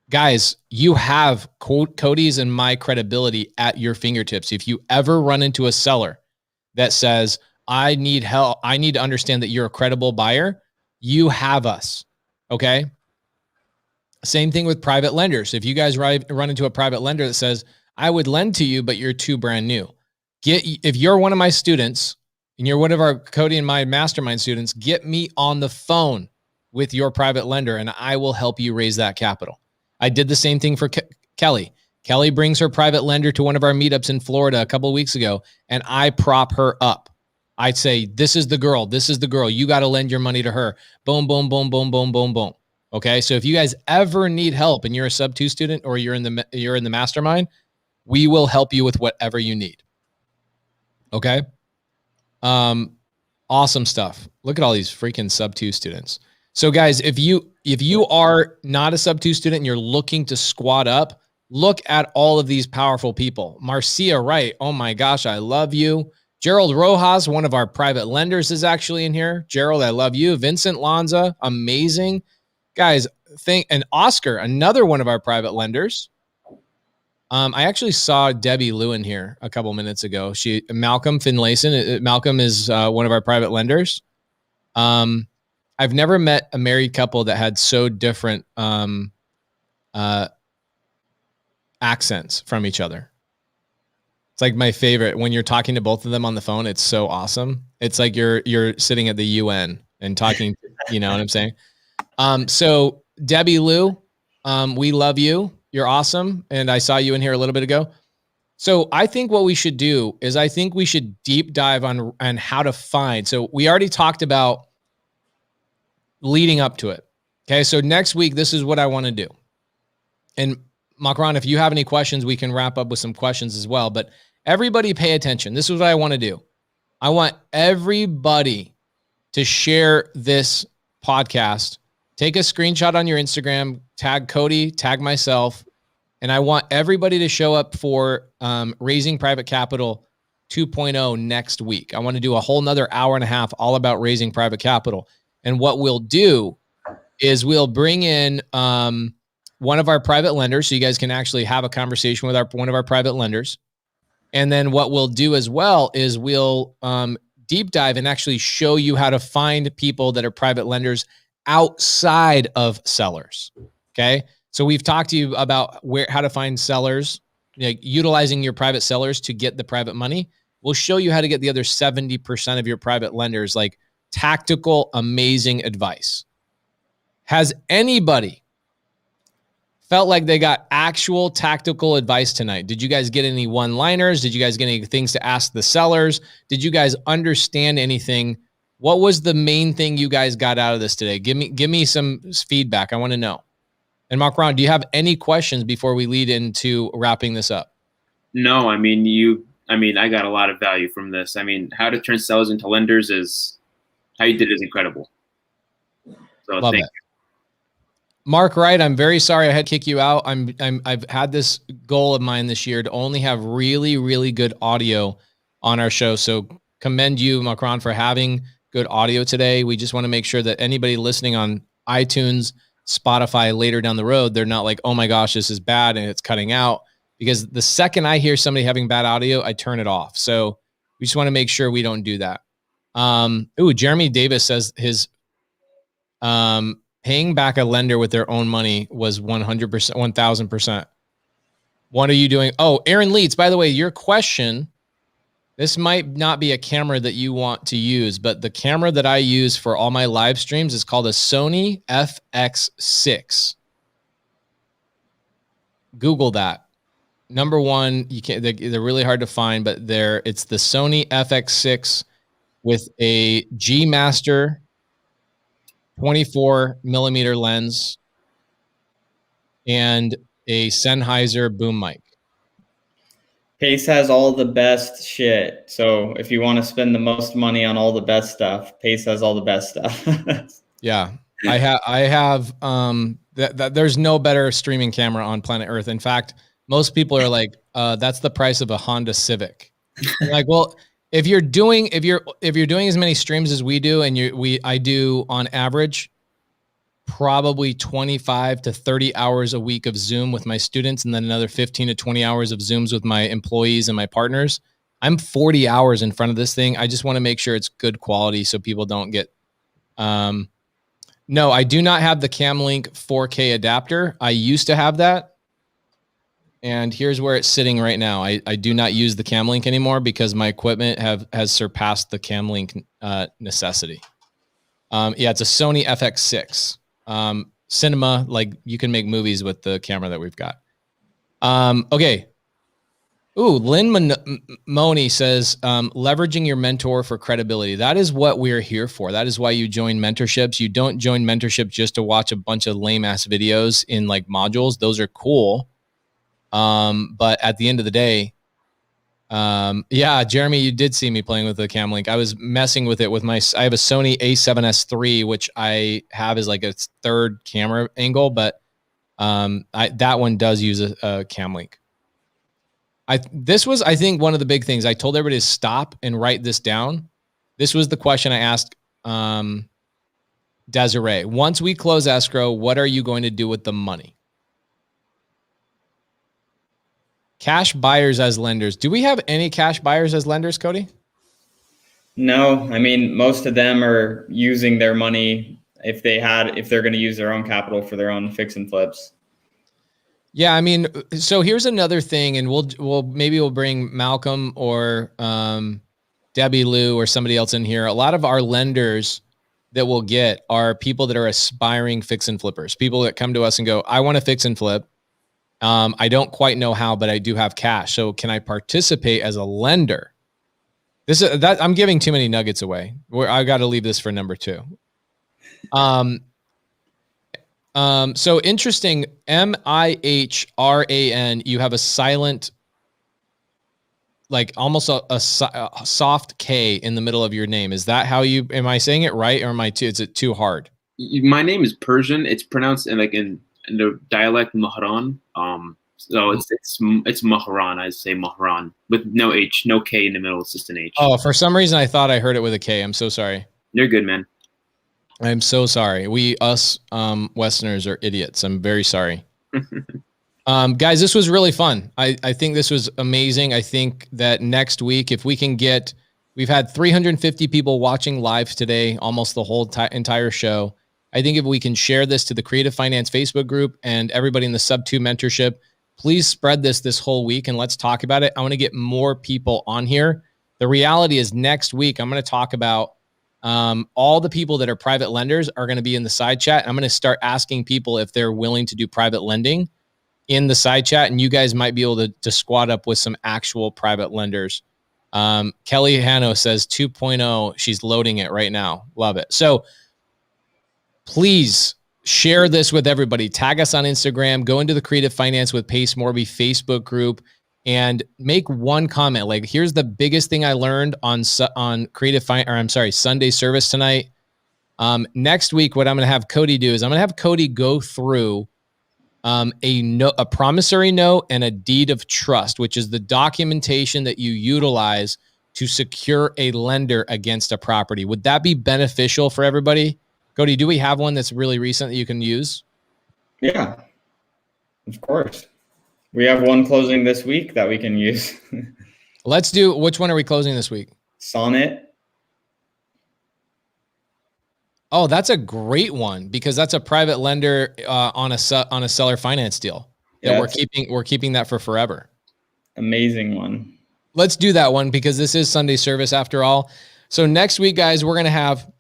Guys, you have Cody's and my credibility at your fingertips. If you ever run into a seller that says, I need help, I need to understand that you're a credible buyer, you have us. Okay. Same thing with private lenders. If you guys run into a private lender that says, I would lend to you, but you're too brand new. If you're one of my students and you're one of our Cody and my mastermind students, get me on the phone with your private lender and I will help you raise that capital. I did the same thing for Kelly. Kelly brings her private lender to one of our meetups in Florida a couple of weeks ago, and I prop her up. I'd say, this is the girl. This is the girl. You got to lend your money to her. Boom, boom, boom, boom, boom, boom, boom. Okay. So if you guys ever need help and you're a sub 2 student or you're in the mastermind, we will help you with whatever you need. Okay. Awesome stuff. Look at all these freaking sub 2 students. So guys, if you are not a sub 2 student and you're looking to squat up, look at all of these powerful people. Marcia Wright, oh my gosh, I love you. Gerald Rojas, one of our private lenders, is actually in here. Gerald, I love you. Vincent Lanza, amazing. Guys, and Oscar, another one of our private lenders. I actually saw Debbie Lewin here a couple minutes ago. Malcolm Finlayson. Malcolm is one of our private lenders. I've never met a married couple that had so different accents from each other. It's like my favorite when you're talking to both of them on the phone. It's so awesome. It's like you're sitting at the UN and talking. You know what I'm saying? So Debbie Lou, we love you. You're awesome. And I saw you in here a little bit ago. So I think what we should do is I think we should deep dive on how to find. So we already talked about leading up to it. Okay. So next week, this is what I want to do. And Macron, if you have any questions, we can wrap up with some questions as well, but everybody pay attention. This is what I want to do. I want everybody to share this podcast. Take a screenshot on your Instagram, tag Cody, tag myself. And I want everybody to show up for Raising Private Capital 2.0 next week. I want to do a whole nother hour and a half all about raising private capital. And what we'll do is we'll bring in one of our private lenders so you guys can actually have a conversation with one of our private lenders. And then what we'll do as well is we'll deep dive and actually show you how to find people that are private lenders outside of sellers. Okay. So we've talked to you about how to find sellers, utilizing your private sellers to get the private money. We'll show you how to get the other 70% of your private lenders, like tactical, amazing advice. Has anybody felt like they got actual tactical advice tonight? Did you guys get any one-liners? Did you guys get any things to ask the sellers? Did you guys understand anything? What was the main thing you guys got out of this today? Give me some feedback. I want to know. And Macron, do you have any questions before we lead into wrapping this up? No, I got a lot of value from this. How to turn sellers into lenders how you did it is incredible. So Love thank it. Mark Wright, I'm very sorry I had to kick you out. I've had this goal of mine this year to only have really, really good audio on our show. So commend you, Macron, for having good audio today. We just want to make sure that anybody listening on iTunes, Spotify later down the road, they're not like, oh my gosh, this is bad and it's cutting out. Because the second I hear somebody having bad audio, I turn it off. So we just want to make sure we don't do that. Jeremy Davis says his paying back a lender with their own money was 100%, 1000%. What are you doing? Oh, Aaron Leeds, by the way, your question, this might not be a camera that you want to use, but the camera that I use for all my live streams is called a Sony FX6. Google that. Number one, they're really hard to find, but it's the Sony FX6 with a G Master 24 millimeter lens, and a Sennheiser boom mic. Pace has all the best shit. So if you want to spend the most money on all the best stuff, Pace has all the best stuff. Yeah. I have there's no better streaming camera on planet Earth. In fact, most people are like, that's the price of a Honda Civic. Like, well, if you're doing as many streams as we do, and I do on average probably 25 to 30 hours a week of Zoom with my students, and then another 15 to 20 hours of Zooms with my employees and my partners. I'm 40 hours in front of this thing. I just want to make sure it's good quality so people don't get, no, I do not have the Camlink 4K adapter. I used to have that. And here's where it's sitting right now. I do not use the Camlink anymore because my equipment has surpassed the Camlink necessity. Yeah, it's a Sony FX6. Cinema, like you can make movies with the camera that we've got. Okay. Ooh, Lynn Money says, leveraging your mentor for credibility. That is what we're here for. That is why you join mentorships. You don't join mentorships just to watch a bunch of lame ass videos in like modules. Those are cool. But at the end of the day, yeah, Jeremy, you did see me playing with the Camlink. I was messing with it with I have a Sony A7S III, which I have as like a third camera angle, but that one does use a Camlink. This was, I think, one of the big things. I told everybody to stop and write this down. This was the question I asked Desiree. Once we close escrow, what are you going to do with the money? Cash buyers as lenders. Do we have any cash buyers as lenders, Cody? No, I mean, most of them are using their money if they're going to use their own capital for their own fix and flips. Yeah, I mean, so here's another thing, and we'll bring Malcolm or Debbie Lou or somebody else in here. A lot of our lenders that we'll get are people that are aspiring fix and flippers, people that come to us and go, I want to fix and flip. I don't quite know how, but I do have cash. So can I participate as a lender? I'm giving too many nuggets away. I got to leave this for number 2. So interesting. Mihran. You have a silent, like almost a soft K in the middle of your name. Is that how am I saying it right, or is it too hard? My name is Persian. It's pronounced in the dialect Mahran. So it's Mahran. I say Mahran with no H, no K in the middle. It's just an H. Oh, for some reason I thought I heard it with a K. I'm so sorry. You're good, man. I'm so sorry. Us Westerners are idiots. I'm very sorry. Guys, this was really fun. I think this was amazing. I think that next week, if we can we've had 350 people watching live today, almost the whole entire show. I think if we can share this to the Creative Finance Facebook group and everybody in the Sub 2 mentorship, please spread this whole week and let's talk about it. I want to get more people on here. The reality is next week, I'm going to talk about all the people that are private lenders are going to be in the side chat. I'm going to start asking people if they're willing to do private lending in the side chat, and you guys might be able to squat up with some actual private lenders. Kelly Hanno says 2.0. She's loading it right now. Love it. So please share this with everybody. Tag us on Instagram. Go into the Creative Finance with Pace Morby Facebook group and make one comment. Like, here's the biggest thing I learned on Sunday service tonight. Next week, what I'm going to have Cody do is I'm going to have Cody go through a promissory note and a deed of trust, which is the documentation that you utilize to secure a lender against a property. Would that be beneficial for everybody? Cody, do we have one that's really recent that you can use? Yeah, of course. We have one closing this week that we can use. Let's do, which one are we closing this week? Sonnet. Oh, that's a great one because that's a private lender on a seller finance deal. Yeah, we're keeping that for forever. Amazing one. Let's do that one because this is Sunday service after all. So next week, guys, we're going to have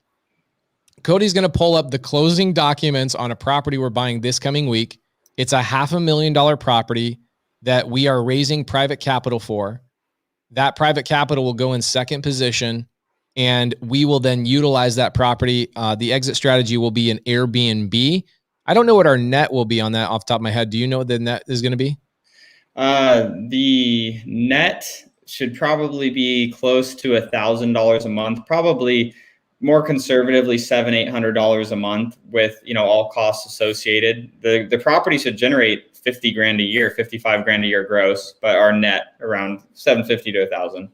Cody's going to pull up the closing documents on a property we're buying this coming week. It's a $500,000 property that we are raising private capital for. That private capital will go in second position and we will then utilize that property. The exit strategy will be an Airbnb. I don't know what our net will be on that off the top of my head. Do you know what the net is going to be? The net should probably be close to $1,000 a month, probably more conservatively $700-800 a month with, all costs associated. The property should generate 50 grand a year, 55 grand a year gross, but our net around 750 to 1,000.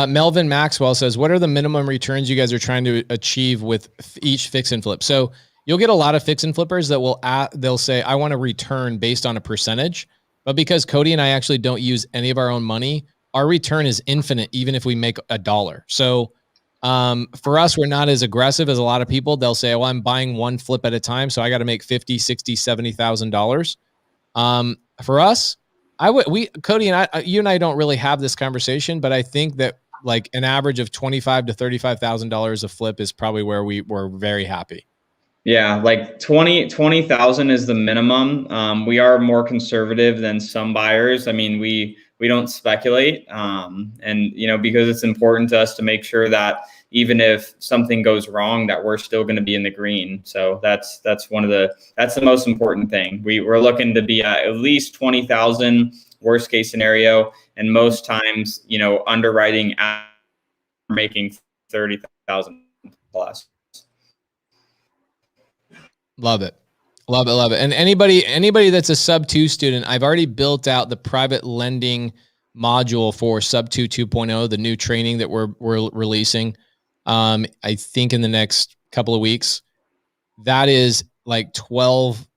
Melvin Maxwell says, what are the minimum returns you guys are trying to achieve with each fix and flip? So you'll get a lot of fix and flippers that they'll say, I want a return based on a percentage. But because Cody and I actually don't use any of our own money, our return is infinite, even if we make $1. So for us, we're not as aggressive as a lot of people. They'll say, well, I'm buying one flip at a time, so I got to make $50,000, $60,000, $70,000. For us, Cody and I, you and I don't really have this conversation, but I think that like an average of $25,000 to $35,000 a flip is probably where we're very happy. Yeah, like 20,000 is the minimum. We are more conservative than some buyers. I mean, we don't speculate, and because it's important to us to make sure that even if something goes wrong, that we're still going to be in the green. So that's the most important thing. We're looking to be at least 20,000 worst case scenario, and most times, underwriting at making 30,000 plus. Love it. Love it. Love it. And anybody that's a sub 2 student, I've already built out the private lending module for sub 2 2.0, the new training that we're releasing. I think in the next couple of weeks. That is like 12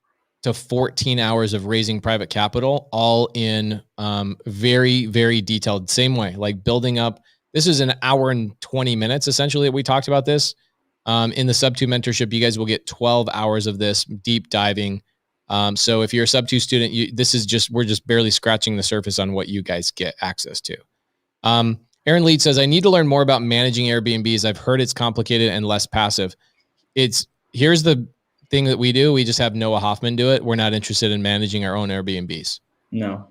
to 14 hours of raising private capital, all in very, very detailed, same way, like building up. This is an hour and 20 minutes essentially that we talked about this. In the sub 2 mentorship, you guys will get 12 hours of this deep diving. So if you're a sub 2 student, we're just barely scratching the surface on what you guys get access to. Aaron Lead says, I need to learn more about managing Airbnbs. I've heard it's complicated and less passive. Here's the thing that we do. We just have Noah Hoffman do it. We're not interested in managing our own Airbnbs. No.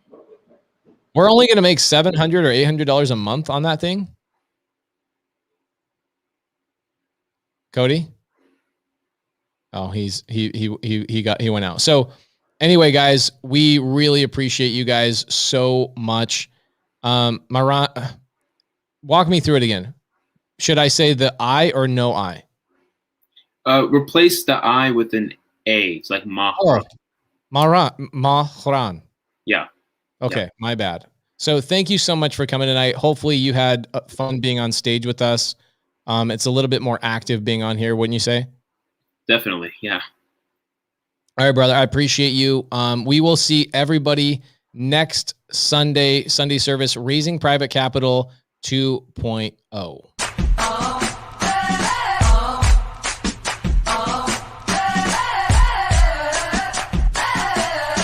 We're only going to make $700 or $800 a month on that thing. Cody? Oh, he went out. So anyway, guys, we really appreciate you guys so much. Maran, walk me through it again. Should I say the I or no I? Replace the I with an A. It's like Mahran. Mahran. Yeah. Okay, yeah. My bad. So thank you so much for coming tonight. Hopefully you had fun being on stage with us. It's a little bit more active being on here, wouldn't you say? Definitely, yeah. All right, brother. I appreciate you. We will see everybody next Sunday service, Raising Private Capital 2.0.